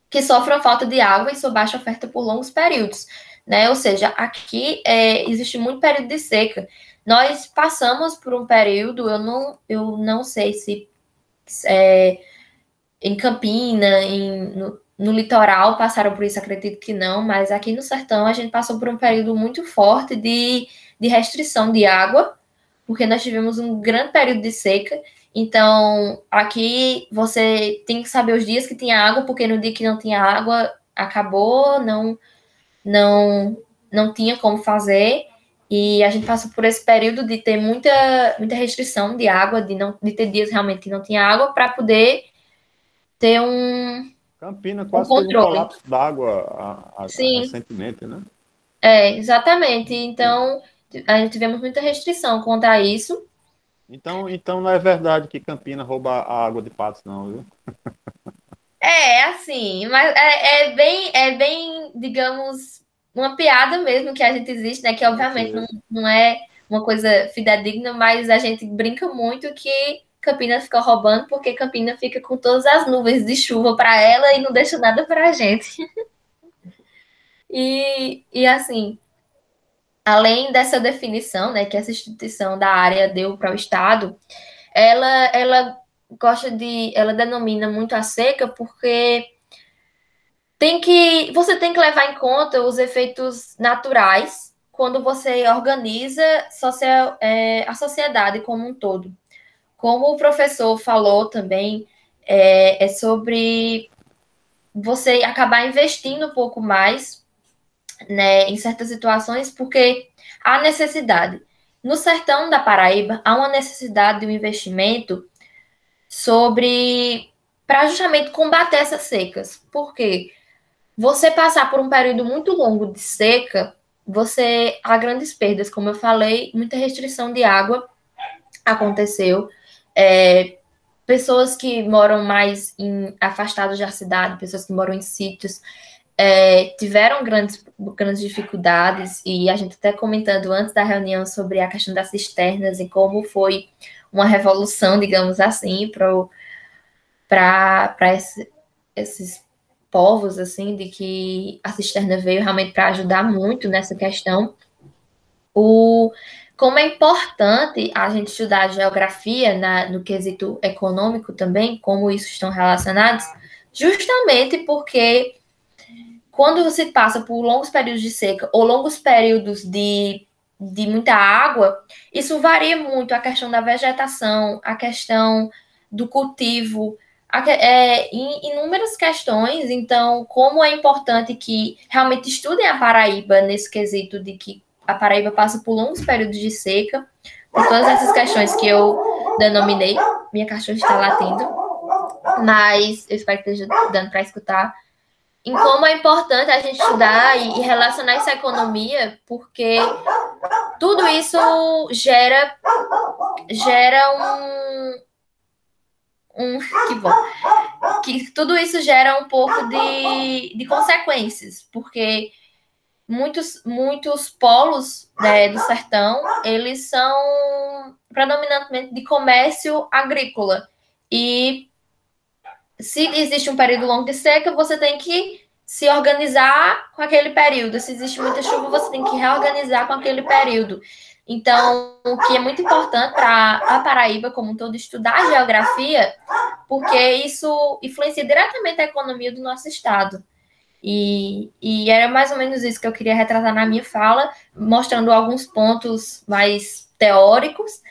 que sofrem falta de água e sua baixa oferta por longos períodos, né? Ou seja, aqui existe muito período de seca. Nós passamos por um período, eu não sei se em Campina, no litoral passaram por isso, acredito que não, mas aqui no sertão a gente passou por um período muito forte de restrição de água, porque nós tivemos um grande período de seca. Então, aqui você tem que saber os dias que tinha água, porque no dia que não tinha água, acabou, não tinha como fazer. E a gente passou por esse período de ter muita restrição de água, de ter dias realmente que não tinha água, para poder ter Campina quase teve um colapso d'água Sim. recentemente, né? Exatamente. Então, a gente tivemos muita restrição contra isso. Então não é verdade que Campina rouba a água de Patos, não, viu? Assim, mas é bem, digamos, uma piada mesmo que a gente existe, né? Que obviamente não é uma coisa fidedigna, mas a gente brinca muito que Campina fica roubando, porque Campina fica com todas as nuvens de chuva para ela e não deixa nada para a gente. E assim, além dessa definição, né, que essa instituição da área deu para o Estado, ela denomina muito a seca porque você tem que levar em conta os efeitos naturais quando você organiza a sociedade como um todo. Como o professor falou também, é sobre você acabar investindo um pouco mais, né, em certas situações, porque há necessidade. No sertão da Paraíba, há uma necessidade de um investimento para justamente combater essas secas. Por quê? Você passar por um período muito longo de seca, há grandes perdas, como eu falei, muita restrição de água aconteceu. Pessoas que moram mais afastadas da cidade, pessoas que moram em sítios, tiveram grandes dificuldades, e a gente até comentando antes da reunião sobre a questão das cisternas e como foi uma revolução, digamos assim, para esses povos, assim, de que a cisterna veio realmente para ajudar muito nessa questão. Como é importante a gente estudar a geografia no quesito econômico também, como isso estão relacionados, justamente porque quando você passa por longos períodos de seca ou longos períodos de muita água, isso varia muito a questão da vegetação, a questão do cultivo, inúmeras questões. Então, como é importante que realmente estudem a Paraíba nesse quesito de que a Paraíba passa por longos períodos de seca, por todas essas questões que eu denominei. Minha cachorra está latindo, mas eu espero que esteja dando para escutar. Em como é importante a gente estudar e relacionar isso à economia, porque tudo isso gera que bom, que tudo isso gera um pouco de consequências, porque muitos polos, né, do sertão, eles são predominantemente de comércio agrícola. E se existe um período longo de seca, você tem que se organizar com aquele período. Se existe muita chuva, você tem que reorganizar com aquele período. Então, o que é muito importante para a Paraíba como um todo, estudar a geografia, porque isso influencia diretamente a economia do nosso estado. E era mais ou menos isso que eu queria retratar na minha fala, mostrando alguns pontos mais teóricos,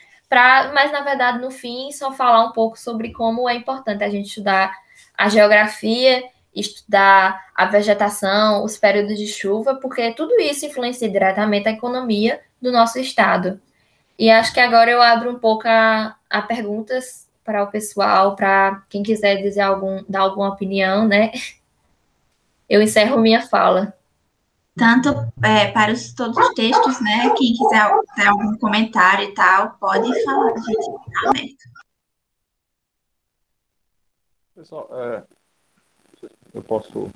mas na verdade, no fim, só falar um pouco sobre como é importante a gente estudar a geografia, estudar a vegetação, os períodos de chuva, porque tudo isso influencia diretamente a economia do nosso estado. E acho que agora eu abro um pouco a perguntas para o pessoal, para quem quiser dar alguma opinião, né? Eu encerro minha fala. Tanto para todos os textos, né? Quem quiser ter algum comentário e tal, pode falar, gente, tá aberto. Pessoal, eu posso.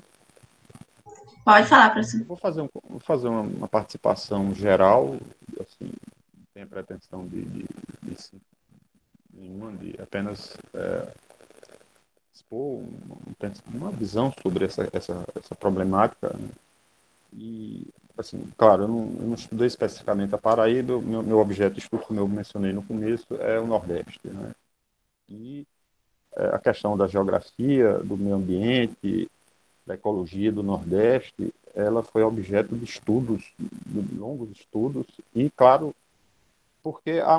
Pode falar, professor. Vou fazer uma participação geral, assim, não tenho a pretensão nenhuma, de apenas expor uma visão sobre essa problemática, né? E, assim, claro, eu não estudei especificamente a Paraíba, meu objeto de estudo, como eu mencionei no começo, é o Nordeste, né? E a questão da geografia, do meio ambiente, da ecologia do Nordeste, ela foi objeto de estudos, de longos estudos, e, claro, porque há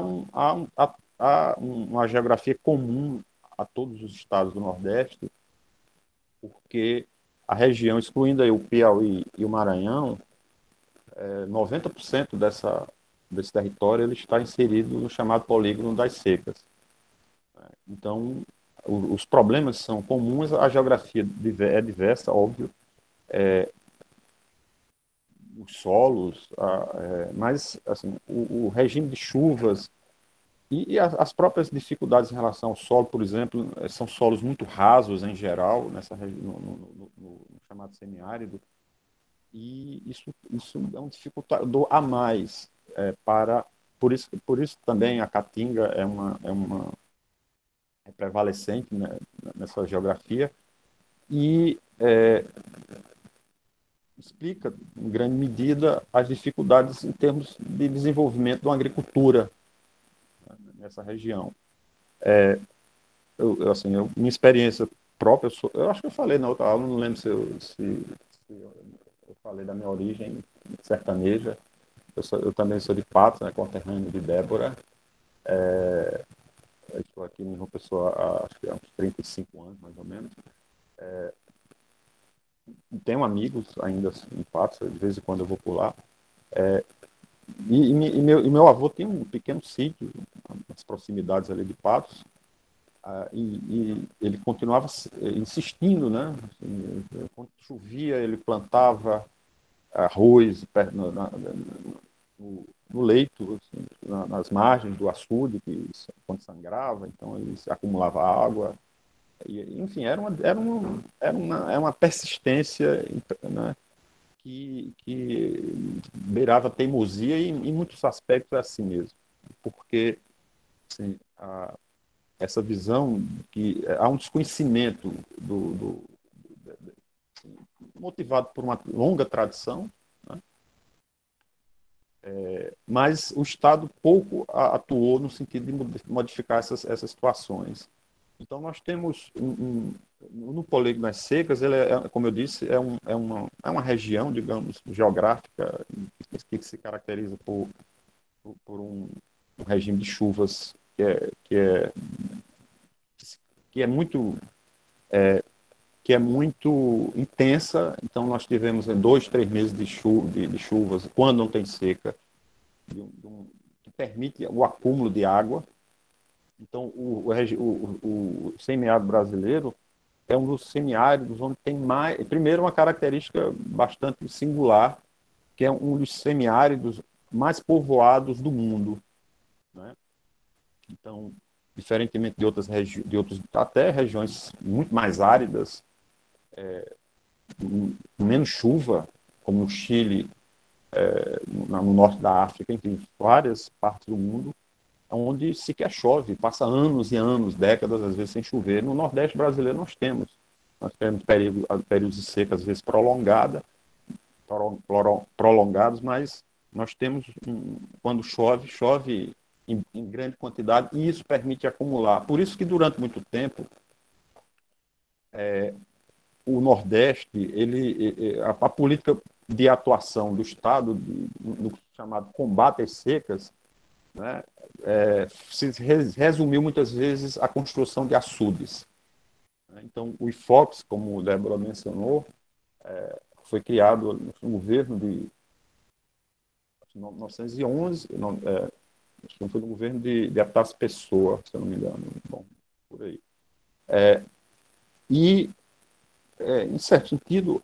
uma geografia comum a todos os estados do Nordeste, porque a região, excluindo aí o Piauí e o Maranhão, 90% desse território ele está inserido no chamado polígono das secas. Então, os problemas são comuns, a geografia é diversa, óbvio, os solos, mas assim, o regime de chuvas e as próprias dificuldades em relação ao solo, por exemplo, são solos muito rasos em geral, no chamado semiárido, e isso é um dificultador a mais por isso também a caatinga é prevalecente, né, nessa geografia, e explica, em grande medida, as dificuldades em termos de desenvolvimento da agricultura nessa região. Minha experiência própria, eu acho que eu falei na outra aula, não lembro se eu falei da minha origem sertaneja. Eu também sou de Patos, né, conterrâneo de Débora. Eu estou aqui em João Pessoa acho que há uns 35 anos, mais ou menos. Tenho amigos ainda em Patos, de vez em quando eu vou por lá. E meu avô tem um pequeno sítio nas proximidades ali de Patos, e ele continuava insistindo, né? Assim, quando chovia, ele plantava arroz no leito, assim, nas margens do açude, quando sangrava, então ele acumulava água. Enfim, era uma persistência, né, que beirava teimosia e, em muitos aspectos, é assim mesmo. Porque assim, essa visão que há um desconhecimento motivado por uma longa tradição, né? Mas o Estado pouco atuou no sentido de modificar essas situações. Então, nós temos, no polígono das secas, ele como eu disse, é uma região, digamos, geográfica, que se caracteriza por um regime de chuvas que é muito que é muito intensa. Então, nós tivemos 2, 3 meses de chuvas, quando não tem seca, que permite o acúmulo de água. Então, o semiárido brasileiro é um dos semiáridos onde tem mais... Primeiro, uma característica bastante singular, que é um dos semiáridos mais povoados do mundo, né? Então, diferentemente de outras até regiões muito mais áridas, menos chuva, como o Chile, no norte da África, enfim, várias partes do mundo, onde sequer chove, passa anos e anos, décadas, às vezes, sem chover. No Nordeste brasileiro nós temos períodos de seca, às vezes prolongados, mas nós temos, quando chove em grande quantidade, e isso permite acumular. Por isso que, durante muito tempo, o Nordeste, a política de atuação do Estado, no chamado combate às secas, né, se resumiu muitas vezes a construção de açudes. Então, o IFOX, como o Débora mencionou, foi criado no governo de 1911, acho que foi no governo de Epitácio Pessoa, se eu não me engano, bom, por aí. Em certo sentido,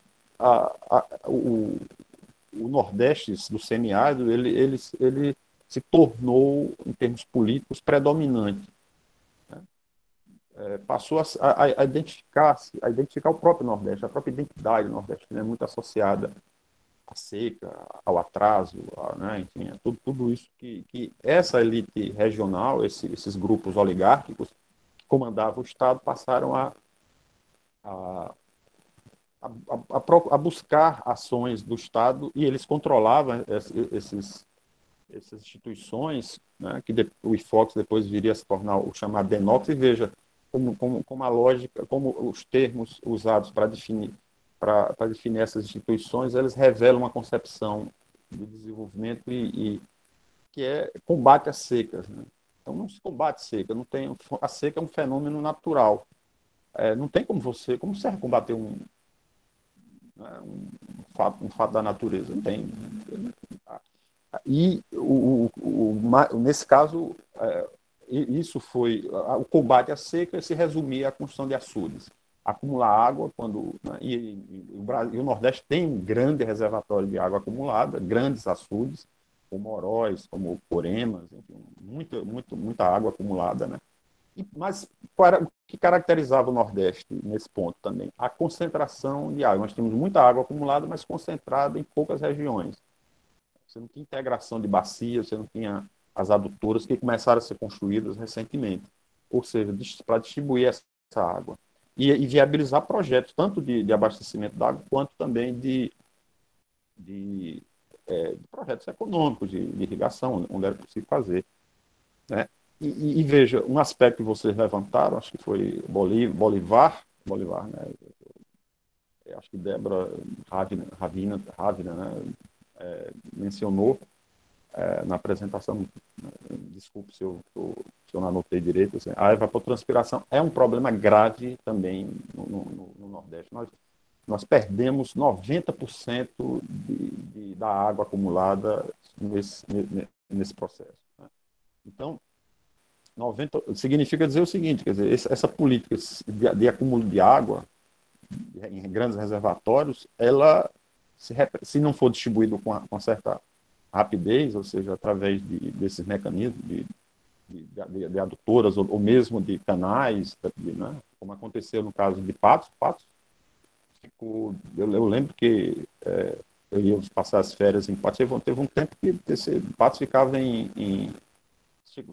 o Nordeste do semiárido, ele se tornou, em termos políticos, predominante. Né? Passou a identificar o próprio Nordeste, a própria identidade do Nordeste, que é muito associada à seca, ao atraso, né? Enfim, tudo isso que essa elite regional, esses grupos oligárquicos que comandavam o Estado, passaram a buscar ações do Estado, e eles controlavam essas instituições, né, que o IFOX depois viria a se tornar o chamado DENOX. E veja como a lógica, como os termos usados para definir essas instituições, eles revelam uma concepção de desenvolvimento que é combate às secas, né? Então não se combate seca, a seca é um fenômeno natural. Não tem como você combater um fato da natureza, não tem. E nesse caso, isso foi o combate à seca, se resumia à construção de açudes, acumular água né, e o Nordeste tem um grande reservatório de água acumulada, grandes açudes, como Oroz, como Coremas, enfim, muita água acumulada, né? Mas o que caracterizava o Nordeste nesse ponto também? A concentração de água. Nós tínhamos muita água acumulada, mas concentrada em poucas regiões. Você não tinha integração de bacias, você não tinha as adutoras que começaram a ser construídas recentemente. Ou seja, para distribuir essa água. E viabilizar projetos, tanto de abastecimento d'água, quanto também de projetos econômicos, de irrigação, onde era possível fazer. Né? E veja, um aspecto que vocês levantaram, acho que foi Bolivar, né? Acho que Débora Ravina, né? Mencionou na apresentação, desculpe se eu não anotei direito, assim, a evapotranspiração é um problema grave também no Nordeste. Nós perdemos 90% da água acumulada nesse processo. Né? Então, significa dizer o seguinte, quer dizer, essa política de acúmulo de água em grandes reservatórios, ela, se não for distribuída com certa rapidez, ou seja, através desses mecanismos de adutoras ou mesmo de canais, né, como aconteceu no caso de Patos. Eu lembro que eu ia passar as férias em Patos, teve um tempo que Patos ficava em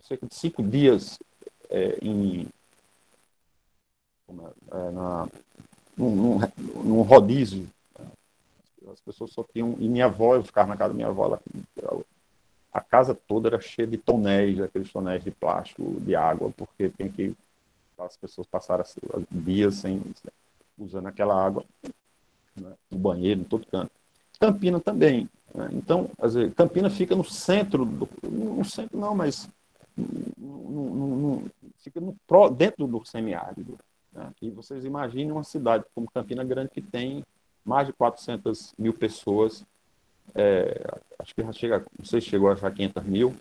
cerca de 5 dias num rodízio. As pessoas só tinham... E minha avó, eu ficava na casa da minha avó, a casa toda era cheia de tonéis, aqueles tonéis de plástico, de água, porque as pessoas passaram dias usando aquela água, né, no banheiro, em todo canto. Campina também. Né? Então, Campina fica no centro, no centro não, mas fica dentro do semiárido. né? E vocês imaginem uma cidade como Campina Grande, que tem mais de 400 mil pessoas, acho que já chega, não sei se chegou a já 500 mil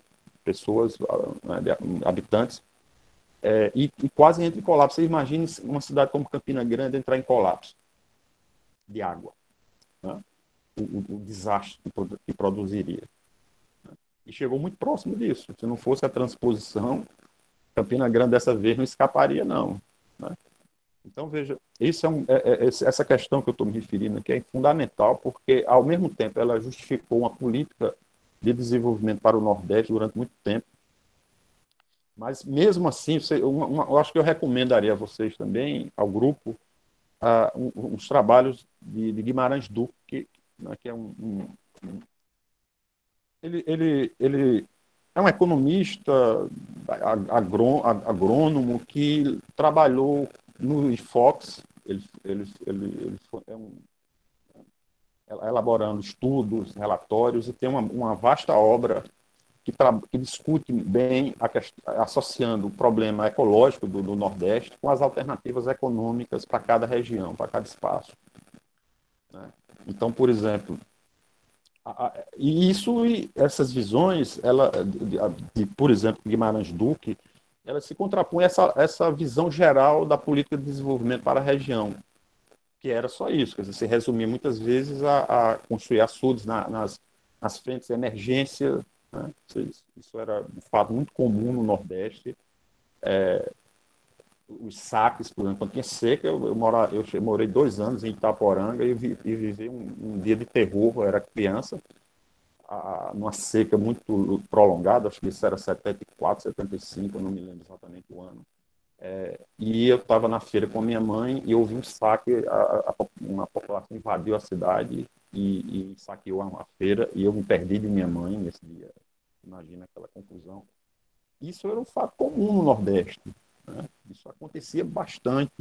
pessoas, né, habitantes, e quase entra em colapso. Você imagine uma cidade como Campina Grande entrar em colapso de água, né? O desastre que produziria. E chegou muito próximo disso. Se não fosse a transposição, Campina Grande dessa vez não escaparia, não, né? Então, veja, essa questão que eu estou me referindo aqui é fundamental, porque, ao mesmo tempo, ela justificou uma política de desenvolvimento para o Nordeste durante muito tempo, mas, mesmo assim, eu acho que eu recomendaria a vocês também, ao grupo, uns trabalhos de Guimarães Duque, né, que é ele é um economista agrônomo que trabalhou no IFOX. Ele elaborando estudos, relatórios, e tem uma vasta obra que discute bem associando o problema ecológico do Nordeste com as alternativas econômicas para cada região, para cada espaço, né? Então, por exemplo, essas visões, por exemplo, Guimarães Duque, ela se contrapõe a essa visão geral da política de desenvolvimento para a região, que era só isso, quer dizer, se resumia muitas vezes a construir açudes nas frentes de emergência, né? Isso era um fato muito comum no Nordeste. Os saques, por exemplo, quando tinha seca, eu morei 2 anos em Itaporanga e vivi um dia de terror. Eu era criança, numa seca muito prolongada, acho que isso era 74, 75, eu não me lembro exatamente o ano. E eu estava na feira com a minha mãe e houve um saque, uma população invadiu a cidade e saqueou a feira, e eu me perdi de minha mãe nesse dia. Imagina aquela confusão. Isso era um fato comum no Nordeste, né? Isso acontecia bastante.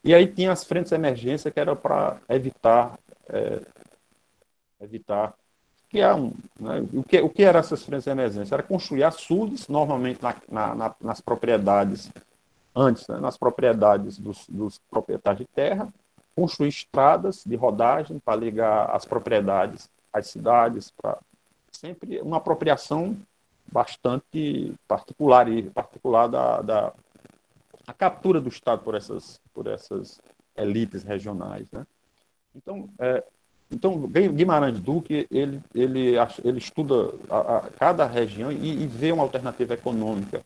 E aí tinha as frentes de emergência, que era para evitar né? O que eram essas frentes de emergência? Era construir açudes, normalmente nas propriedades, antes, né? Nas propriedades dos proprietários de terra, construir estradas de rodagem para ligar as propriedades às cidades, sempre uma apropriação bastante particular da a captura do Estado por essas elites regionais, né? Então, Guimarães Duque ele estuda cada região e vê uma alternativa econômica.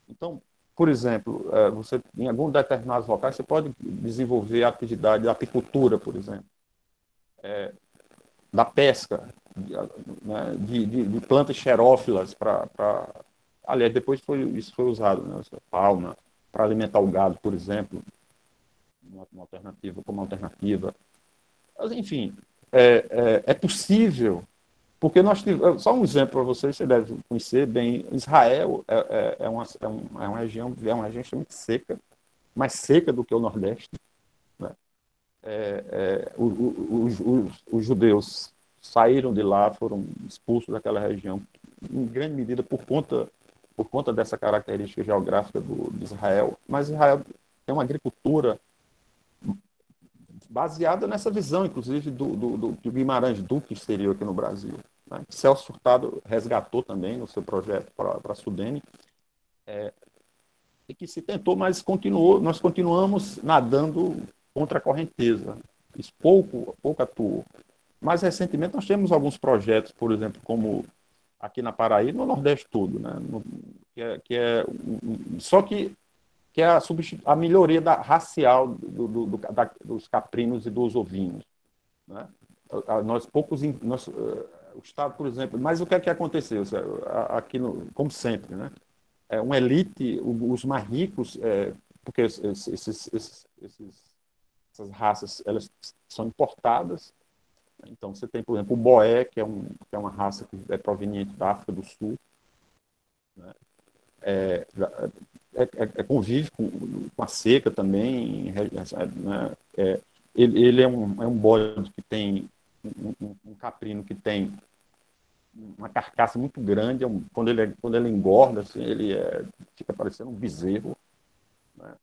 Então, por exemplo, você em alguns determinados locais você pode desenvolver a atividade da apicultura, por exemplo, da pesca, né, de plantas xerófilas aliás, depois isso foi usado, né, fauna para alimentar o gado, por exemplo, como alternativa. Mas, enfim, é possível, porque nós tivemos, só um exemplo para vocês, você deve conhecer bem, Israel é uma região extremamente seca, mais seca do que o Nordeste, né? Os judeus saíram de lá, foram expulsos daquela região, em grande medida por conta dessa característica geográfica de Israel. Mas Israel tem uma agricultura baseada nessa visão, inclusive, do Guimarães Duque exterior aqui no Brasil, né? Celso Furtado resgatou também no seu projeto para a Sudene, e que se tentou, mas nós continuamos nadando contra a correnteza. Isso pouco atuou. Mais recentemente, nós temos alguns projetos, por exemplo, como aqui na Paraíba, no Nordeste todo, né? Só que é a melhoria racial dos caprinos e dos ovinos, né? O Estado, por exemplo, mas o que é que aconteceu? Aqui, como sempre, né? Uma elite, os mais ricos, porque essas raças elas são importadas. Então, você tem, por exemplo, o boé, que é uma raça que é proveniente da África do Sul, né? Convive com a seca também, né? Ele é um bode que tem um caprino que tem uma carcaça muito grande, quando ele engorda, assim, ele fica parecendo um bezerro, né?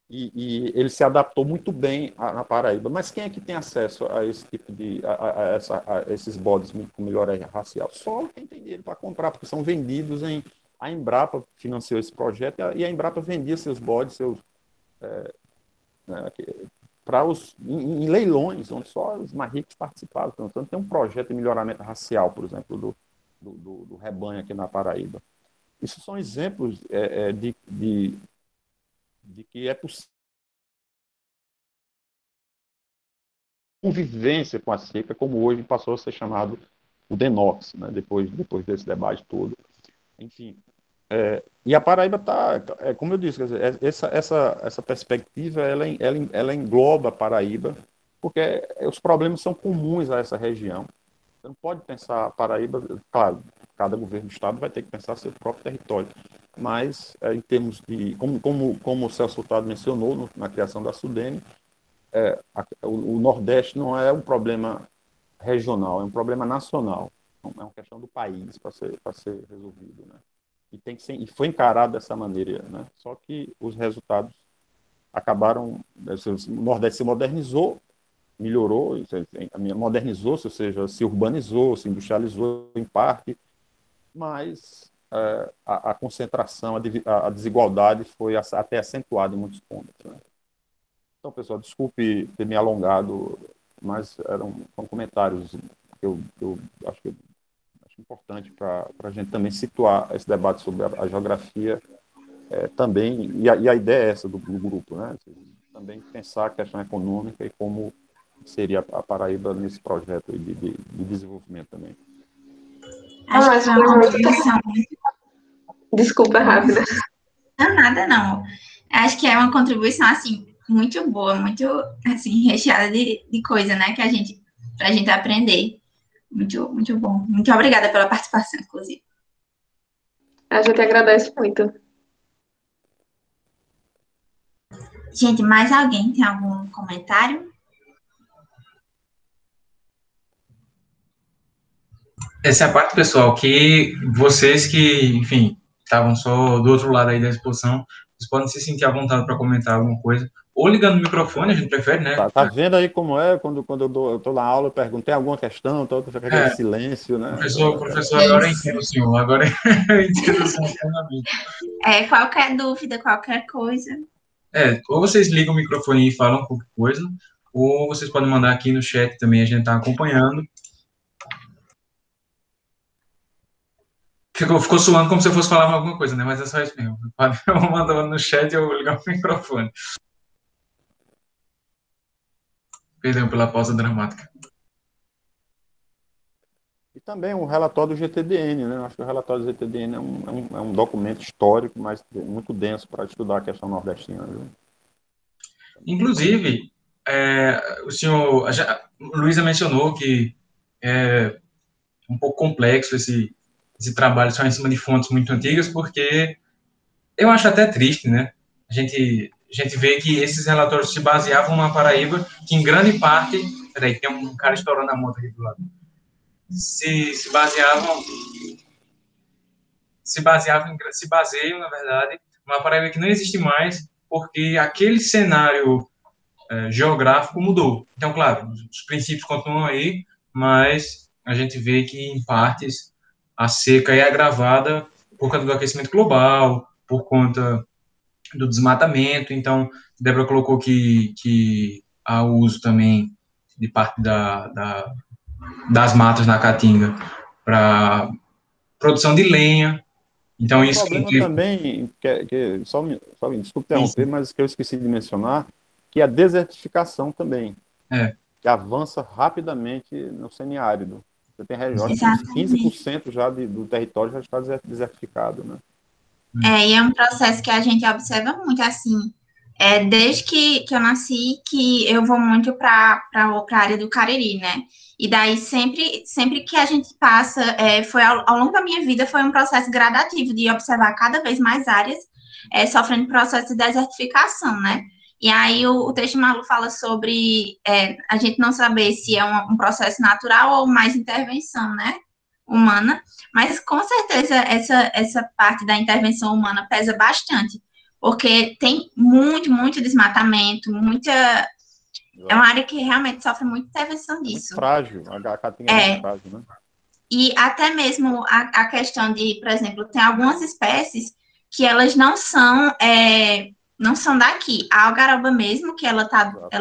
E ele se adaptou muito bem na Paraíba. Mas quem é que tem acesso a esse tipo de a esses bodes com melhoria racial? Só quem tem dinheiro para comprar, porque são vendidos em... A Embrapa financiou esse projeto e a Embrapa vendia seus bodes, né, em leilões, onde só os mais ricos participavam. Então, tem um projeto de melhoramento racial, por exemplo, do rebanho aqui na Paraíba. Isso são exemplos de que é possível convivência com a seca, como hoje passou a ser chamado o DENOX, né, depois desse debate todo. Enfim, e a Paraíba está, como eu disse, quer dizer, essa perspectiva ela engloba a Paraíba, porque os problemas são comuns a essa região. Você não pode pensar a Paraíba, claro, cada governo do estado vai ter que pensar seu próprio território, mas em termos de, como o Celso Furtado mencionou na criação da SUDENE, o Nordeste não é um problema regional, é um problema nacional, é uma questão do país para ser resolvido, né? E foi encarado dessa maneira, né? Só que os resultados acabaram, o Nordeste se modernizou, melhorou, modernizou-se, ou seja, se urbanizou, se industrializou em parte, mas a concentração, a desigualdade foi até acentuada em muitos pontos, né? Então, pessoal, desculpe ter me alongado, mas são comentários que eu acho importante para a gente também situar esse debate sobre a geografia também, e a ideia é essa do grupo, né? Também pensar a questão econômica e como seria a Paraíba nesse projeto de desenvolvimento também. Acho que foi uma contribuição. Desculpa, rápida. Não, nada não. Acho que é uma contribuição, assim, muito boa, muito, assim, recheada de coisa, né, pra gente aprender. Muito, muito bom. Muito obrigada pela participação, inclusive. A gente agradece muito. Gente, mais alguém tem algum comentário? Essa é a parte, pessoal, que vocês que, enfim, estavam só do outro lado aí da exposição, vocês podem se sentir à vontade para comentar alguma coisa, ou ligando o microfone, a gente prefere, né? Tá vendo aí como é? Quando eu estou na aula, eu pergunto, tem alguma questão? Fica aquele silêncio, né? Professor, agora eu entendo o senhor, agora eu entendo o senhor plenamente. Qualquer dúvida, qualquer coisa. Ou vocês ligam o microfone e falam qualquer coisa, ou vocês podem mandar aqui no chat também, a gente está acompanhando. Ficou soando como se eu fosse falar alguma coisa, né? Mas é só isso mesmo. Eu mando no chat e eu ligar o microfone. Perdão pela pausa dramática. E também o relatório do GTDN, né? Eu acho que o relatório do GTDN é um documento histórico, mas muito denso para estudar a questão nordestina, viu? Inclusive, o senhor, Luísa mencionou que é um pouco complexo esse trabalho só em cima de fontes muito antigas, porque eu acho até triste, né? A gente vê que esses relatórios se baseavam na Paraíba, que em grande parte... Peraí, tem um cara estourando a moto aqui do lado. Se baseiam, na verdade, numa Paraíba que não existe mais, porque aquele cenário geográfico mudou. Então, claro, os princípios continuam aí, mas a gente vê que, em partes, a seca é agravada por conta do aquecimento global, por conta do desmatamento. Então, Débora colocou que há uso também de parte das matas na Caatinga para produção de lenha. Então, um isso problema também, só me desculpe interromper, mas que eu esqueci de mencionar, que é a desertificação também, que avança rapidamente no semiárido. Você tem regiões que 15% já do território já está desertificado, né? E é um processo que a gente observa muito, assim, desde que eu nasci, que eu vou muito para a área do Cariri, né? E daí, sempre que a gente passa, ao longo da minha vida, foi um processo gradativo de observar cada vez mais áreas sofrendo processo de desertificação, né? E aí o texto Malu fala sobre a gente não saber se é um processo natural ou mais intervenção, né? Humana, mas com certeza essa parte da intervenção humana pesa bastante, porque tem muito desmatamento, é uma área que realmente sofre muita intervenção disso. Muito frágil, a caatinga é muito frágil, né? E até mesmo a questão de, por exemplo, tem algumas espécies que elas não são daqui. A algaroba mesmo, que ela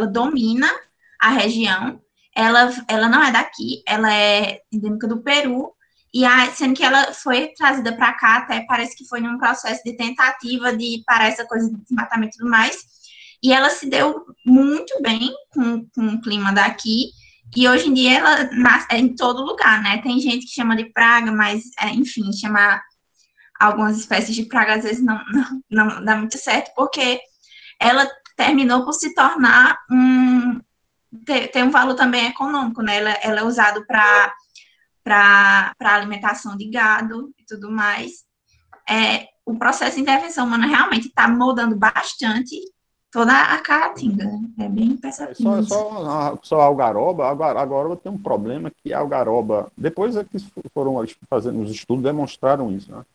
domina a região, ela não é daqui, ela é endêmica do Peru, sendo que ela foi trazida para cá, até parece que foi num processo de tentativa de parar essa coisa de desmatamento e tudo mais, e ela se deu muito bem com o clima daqui, e hoje em dia ela nasce em todo lugar, né? Tem gente que chama de praga, mas, enfim, chamar algumas espécies de praga às vezes não dá muito certo, porque ela terminou por se tornar tem um valor também econômico, né? Ela é usado para alimentação de gado e tudo mais. O processo de intervenção humana realmente está moldando bastante toda a caatinga. É bem perceptível. Só a algaroba. A algaroba tem um problema que a algaroba, depois é que foram fazendo os estudos, demonstraram isso, né?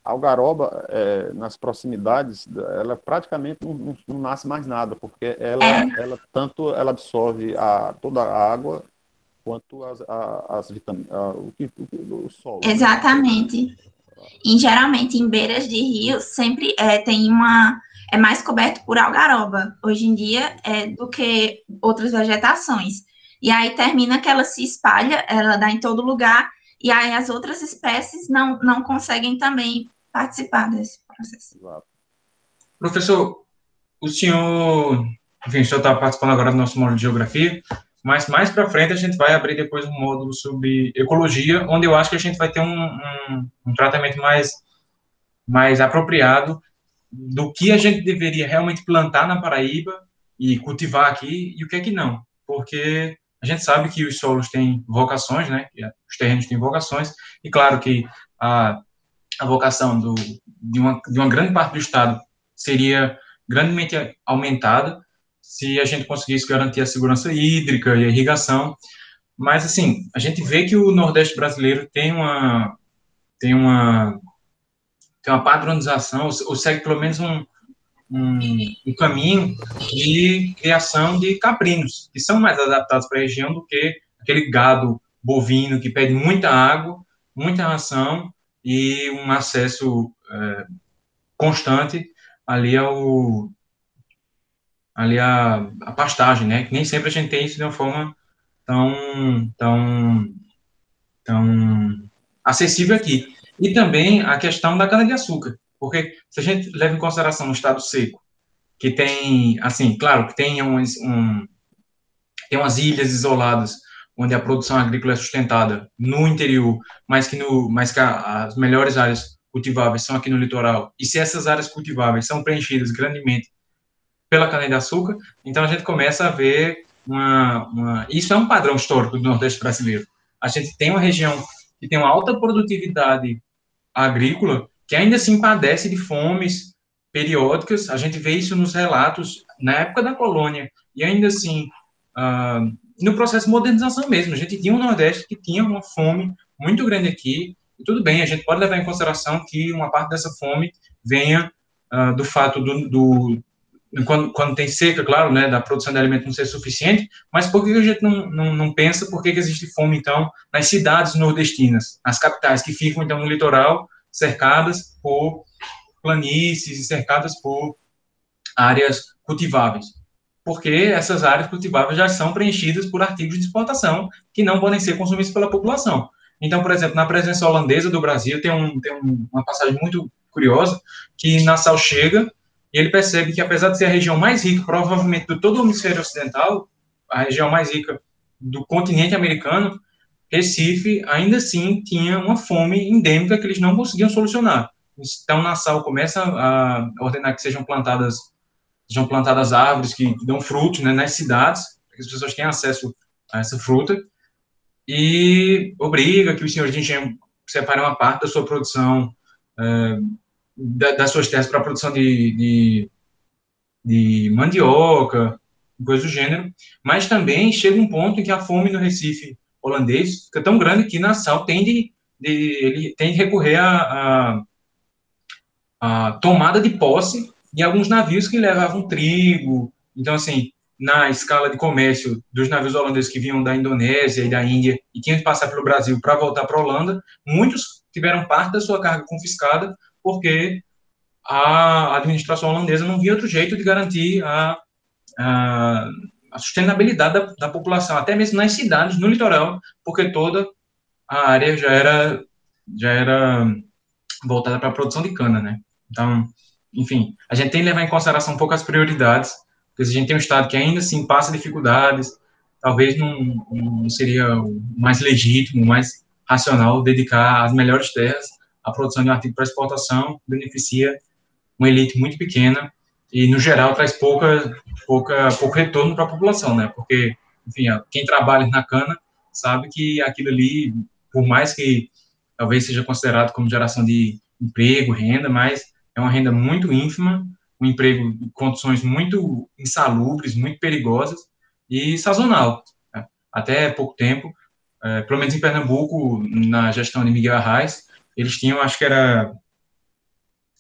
A algaroba, nas proximidades, ela praticamente não nasce mais nada, porque ela tanto ela absorve toda a água quanto as vitaminas, o solo. Exatamente. Né? E geralmente em beiras de rio sempre é mais coberto por algaroba, hoje em dia, do que outras vegetações. E aí termina que ela se espalha, ela dá em todo lugar, e aí as outras espécies não conseguem também participar desse processo. Professor, o senhor está participando agora do nosso módulo de geografia, mas mais para frente a gente vai abrir depois um módulo sobre ecologia, onde eu acho que a gente vai ter um tratamento mais apropriado do que a gente deveria realmente plantar na Paraíba e cultivar aqui e o que é que não, porque a gente sabe que os solos têm vocações, né? Os terrenos têm vocações, e claro que a vocação de uma grande parte do estado seria grandemente aumentada se a gente conseguisse garantir a segurança hídrica e a irrigação. Mas, assim, a gente vê que o Nordeste brasileiro tem uma padronização, ou segue pelo menos um caminho de criação de caprinos, que são mais adaptados para a região do que aquele gado bovino que pede muita água, muita ração e um acesso constante ali à pastagem, né? Que nem sempre a gente tem isso de uma forma tão acessível aqui. E também a questão da cana-de-açúcar, porque se a gente leva em consideração um estado seco, que tem, assim, claro, que tem umas ilhas isoladas, onde a produção agrícola é sustentada no interior, mas que as melhores áreas cultiváveis são aqui no litoral, e se essas áreas cultiváveis são preenchidas grandemente pela cana-de-açúcar, então a gente começa a ver isso é um padrão histórico do Nordeste brasileiro. A gente tem uma região que tem uma alta produtividade agrícola, que ainda assim padece de fomes periódicas. A gente vê isso nos relatos na época da colônia, e ainda assim, no processo de modernização mesmo, a gente tinha um Nordeste que tinha uma fome muito grande aqui, e tudo bem, a gente pode levar em consideração que uma parte dessa fome venha do fato quando tem seca, claro, né, da produção de alimento não ser suficiente, mas por que a gente não pensa por que existe fome, então, nas cidades nordestinas, nas capitais, que ficam, então, no litoral, cercadas por planícies e cercadas por áreas cultiváveis? Porque essas áreas cultiváveis já são preenchidas por artigos de exportação que não podem ser consumidos pela população. Então, por exemplo, na presença holandesa do Brasil, tem uma passagem muito curiosa, que Nassau chega e ele percebe que, apesar de ser a região mais rica, provavelmente, de todo o hemisfério ocidental, a região mais rica do continente americano, Recife, ainda assim, tinha uma fome endêmica que eles não conseguiam solucionar. Então, Nassau começa a ordenar que sejam plantadas árvores que dão frutos, né, nas cidades, para que as pessoas tenham acesso a essa fruta, e obriga que os senhores de engenho separem uma parte da sua produção, das suas terras para a produção de mandioca, coisa do gênero, mas também chega um ponto em que a fome no Recife holandês fica tão grande que Nassau ele tem de recorrer à tomada de posse e alguns navios que levavam trigo. Então, assim, na escala de comércio dos navios holandeses que vinham da Indonésia e da Índia e tinham que passar pelo Brasil para voltar para a Holanda, muitos tiveram parte da sua carga confiscada porque a administração holandesa não via outro jeito de garantir a, a sustentabilidade da população, até mesmo nas cidades, no litoral, porque toda a área já era voltada para a produção de cana, né? Então, enfim, a gente tem que levar em consideração um pouco as prioridades, porque se a gente tem um Estado que ainda assim passa dificuldades, talvez não seria o mais legítimo, o mais racional dedicar as melhores terras à produção de um artigo para exportação, beneficia uma elite muito pequena e, no geral, traz pouco retorno para a população, né? Porque, enfim, quem trabalha na cana sabe que aquilo ali, por mais que talvez seja considerado como geração de emprego, renda, mas é uma renda muito ínfima, um emprego em condições muito insalubres, muito perigosas e sazonal. Né? Até pouco tempo, pelo menos em Pernambuco, na gestão de Miguel Arraes, eles tinham, acho que era,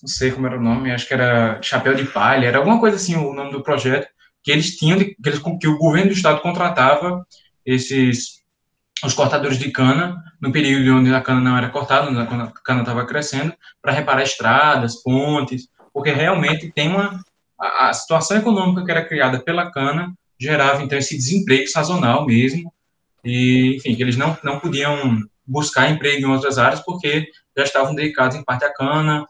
não sei como era o nome, acho que era Chapéu de Palha, era alguma coisa assim o nome do projeto, que eles tinham, que o governo do estado contratava os cortadores de cana, no período onde a cana não era cortada, onde a cana estava crescendo, para reparar estradas, pontes, porque realmente tem a situação econômica que era criada pela cana gerava, então, esse desemprego sazonal mesmo, e, enfim, que eles não podiam buscar emprego em outras áreas porque já estavam dedicados em parte à cana,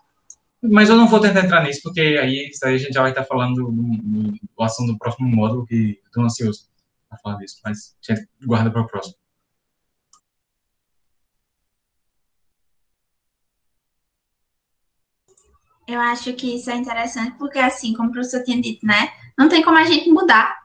mas eu não vou tentar entrar nisso, porque aí, isso aí a gente já vai estar falando do assunto do próximo módulo, que estou ansioso para falar disso, mas a gente guarda para o próximo. Eu acho que isso é interessante porque, assim, como o professor tinha dito, né? Não tem como a gente mudar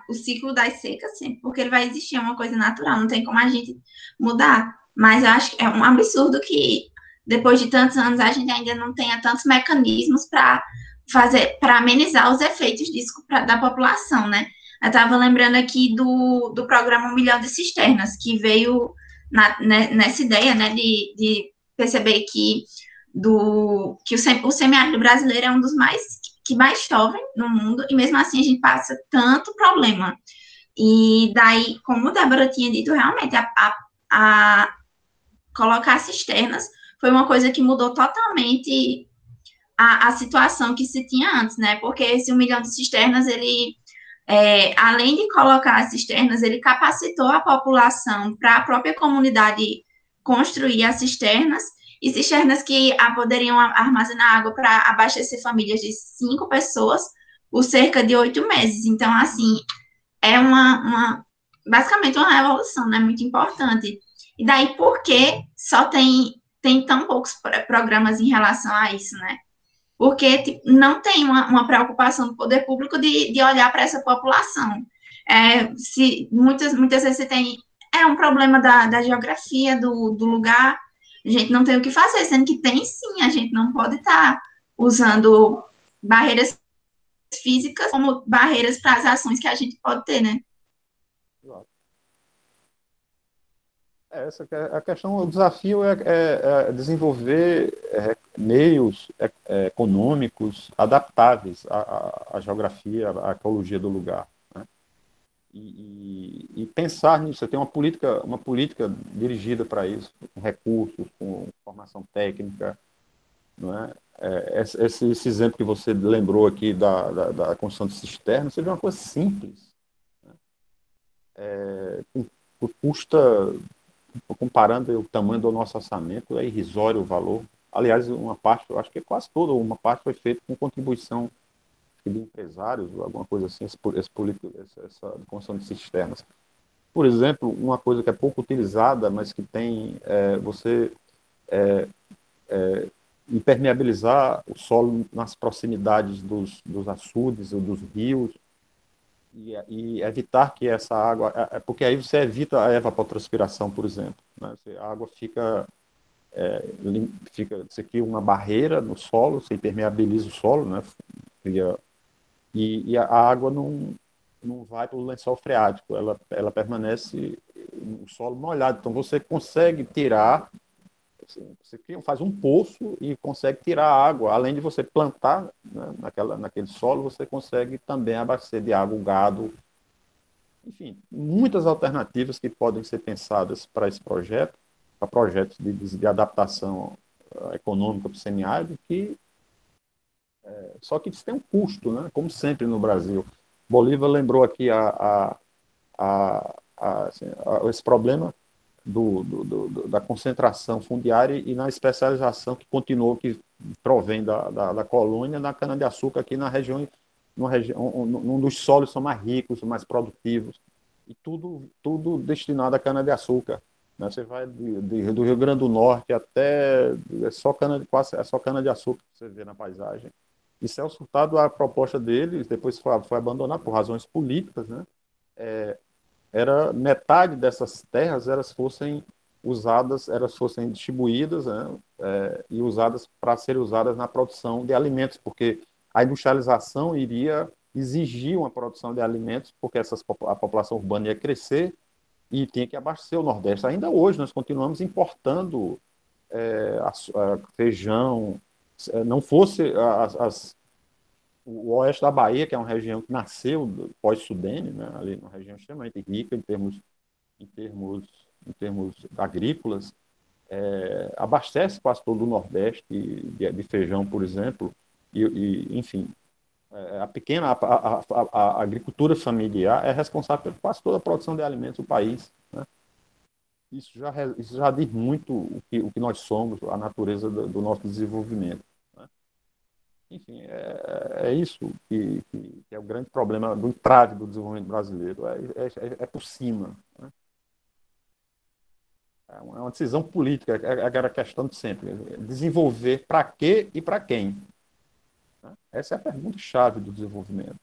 o ciclo das secas, sempre, porque ele vai existir, é uma coisa natural, não tem como a gente mudar. Mas eu acho que é um absurdo que, depois de tantos anos, a gente ainda não tenha tantos mecanismos para amenizar os efeitos disso da população, né? Eu estava lembrando aqui do programa 1 Milhão de Cisternas, que veio nessa ideia, né, de perceber que o semiárido brasileiro é um dos que mais chove no mundo, e mesmo assim a gente passa tanto problema. E daí, como a Débora tinha dito, realmente a colocar cisternas foi uma coisa que mudou totalmente a situação que se tinha antes, né? Porque esse 1 milhão de cisternas, além de colocar as cisternas, ele capacitou a população para a própria comunidade construir as cisternas, e cisternas que poderiam armazenar água para abastecer famílias de 5 pessoas por cerca de 8 meses. Então, assim, é basicamente uma revolução, né? Muito importante. E daí, por que só tem tão poucos programas em relação a isso, né? Porque tipo, não tem uma preocupação do poder público de olhar para essa população. Muitas vezes você tem um problema da geografia do lugar, a gente não tem o que fazer, sendo que tem sim, a gente não pode estar usando barreiras físicas como barreiras para as ações que a gente pode ter, né? Essa que é a questão, o desafio é desenvolver meios econômicos adaptáveis à geografia, à ecologia do lugar, né? E pensar nisso, você tem uma política dirigida para isso, com recursos, com formação técnica, não é? Esse exemplo que você lembrou aqui da construção de cisterna, você vê uma coisa simples, né? Custa, comparando o tamanho do nosso orçamento, é irrisório o valor. Aliás, uma parte, eu acho que quase toda, uma parte foi feita com contribuição de empresários, alguma coisa assim, essa construção de cisternas. Por exemplo, uma coisa que é pouco utilizada, mas que tem você impermeabilizar o solo nas proximidades dos açudes ou dos rios, e evitar que essa água... Porque aí você evita a evapotranspiração, por exemplo, né? A água você cria uma barreira no solo, você impermeabiliza o solo, né? E a água não vai para o lençol freático, ela permanece no solo molhado. Então você consegue tirar faz um poço e consegue tirar água. Além de você plantar, né, naquele solo, você consegue também abastecer de água o gado. Enfim, muitas alternativas que podem ser pensadas para esse projeto, para projetos de adaptação econômica para o semiárido, só que isso tem um custo, né? Como sempre no Brasil. Bolívar lembrou aqui esse problema da concentração fundiária e na especialização que continuou, que provém da colônia, na cana-de-açúcar aqui na região, um dos solos são mais ricos, mais produtivos, e tudo destinado à cana-de-açúcar. Né? Você vai do Rio Grande do Norte até é só cana-de-açúcar que você vê na paisagem. E Celso Furtado, a proposta dele, depois foi abandonada por razões políticas, né? Era metade dessas terras fossem distribuídas, né, e usadas para serem usadas na produção de alimentos, porque a industrialização iria exigir uma produção de alimentos, porque a população urbana ia crescer e tinha que abastecer o Nordeste. Ainda hoje nós continuamos importando feijão, não fosse o oeste da Bahia, que é uma região que nasceu pós-Sudene, né, ali uma região extremamente rica em termos agrícolas, abastece quase todo o Nordeste de feijão, por exemplo, enfim, a agricultura familiar é responsável por quase toda a produção de alimentos do país, né? Isso já diz muito o que nós somos, a natureza do nosso desenvolvimento. Enfim, é isso que é o grande problema do entrave do desenvolvimento brasileiro, é por cima. Né? É uma decisão política, é aquela questão de sempre, desenvolver para quê e para quem? Né? Essa é a pergunta-chave do desenvolvimento.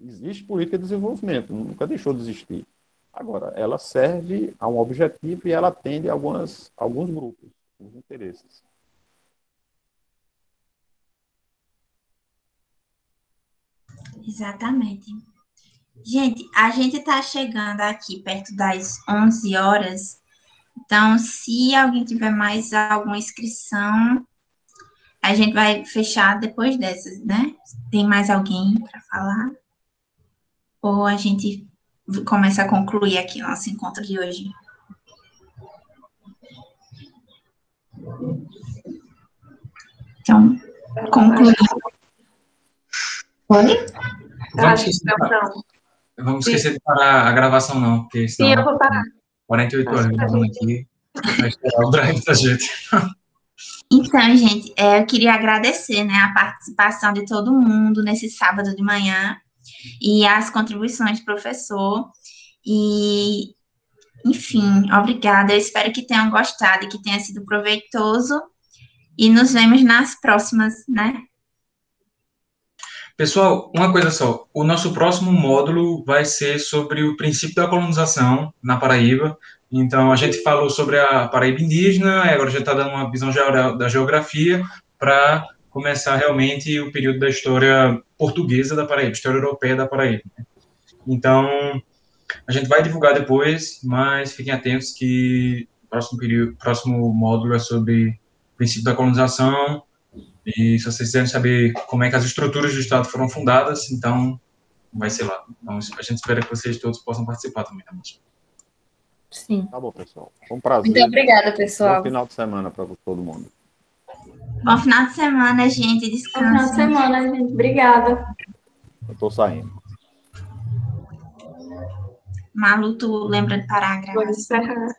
Existe política de desenvolvimento, nunca deixou de existir. Agora, ela serve a um objetivo e ela atende a alguns grupos, alguns interesses. Exatamente. Gente, a gente está chegando aqui perto das 11 horas, então se alguém tiver mais alguma inscrição, a gente vai fechar depois dessas, né? Tem mais alguém para falar? Ou a gente começa a concluir aqui o nosso encontro de hoje? Então, concluir. Oi? Vamos esquecer de parar a gravação, não, porque senão... Sim, eu vou parar. 48 horas gravando aqui, vai esperar o drive da gente. Então, gente, eu queria agradecer, né, a participação de todo mundo nesse sábado de manhã e as contribuições do professor. E, enfim, obrigada. Eu espero que tenham gostado e que tenha sido proveitoso. E nos vemos nas próximas, né? Pessoal, uma coisa só. O nosso próximo módulo vai ser sobre o princípio da colonização na Paraíba. Então, a gente falou sobre a Paraíba indígena, agora a gente está dando uma visão geral da geografia para começar realmente o período da história portuguesa da Paraíba, história europeia da Paraíba. Então, a gente vai divulgar depois, mas fiquem atentos que o próximo módulo é sobre o princípio da colonização. E se vocês quiserem saber como é que as estruturas do Estado foram fundadas, então vai ser lá. Então, a gente espera que vocês todos possam participar também. Sim. Tá bom, pessoal. Foi um prazer. Muito obrigada, pessoal. Bom final de semana para todo mundo. Bom final de semana, gente. Bom final de Descanse. semana, gente. Obrigada. Eu tô saindo. Malu, tu lembra de parar a gravação? Vou encerrar.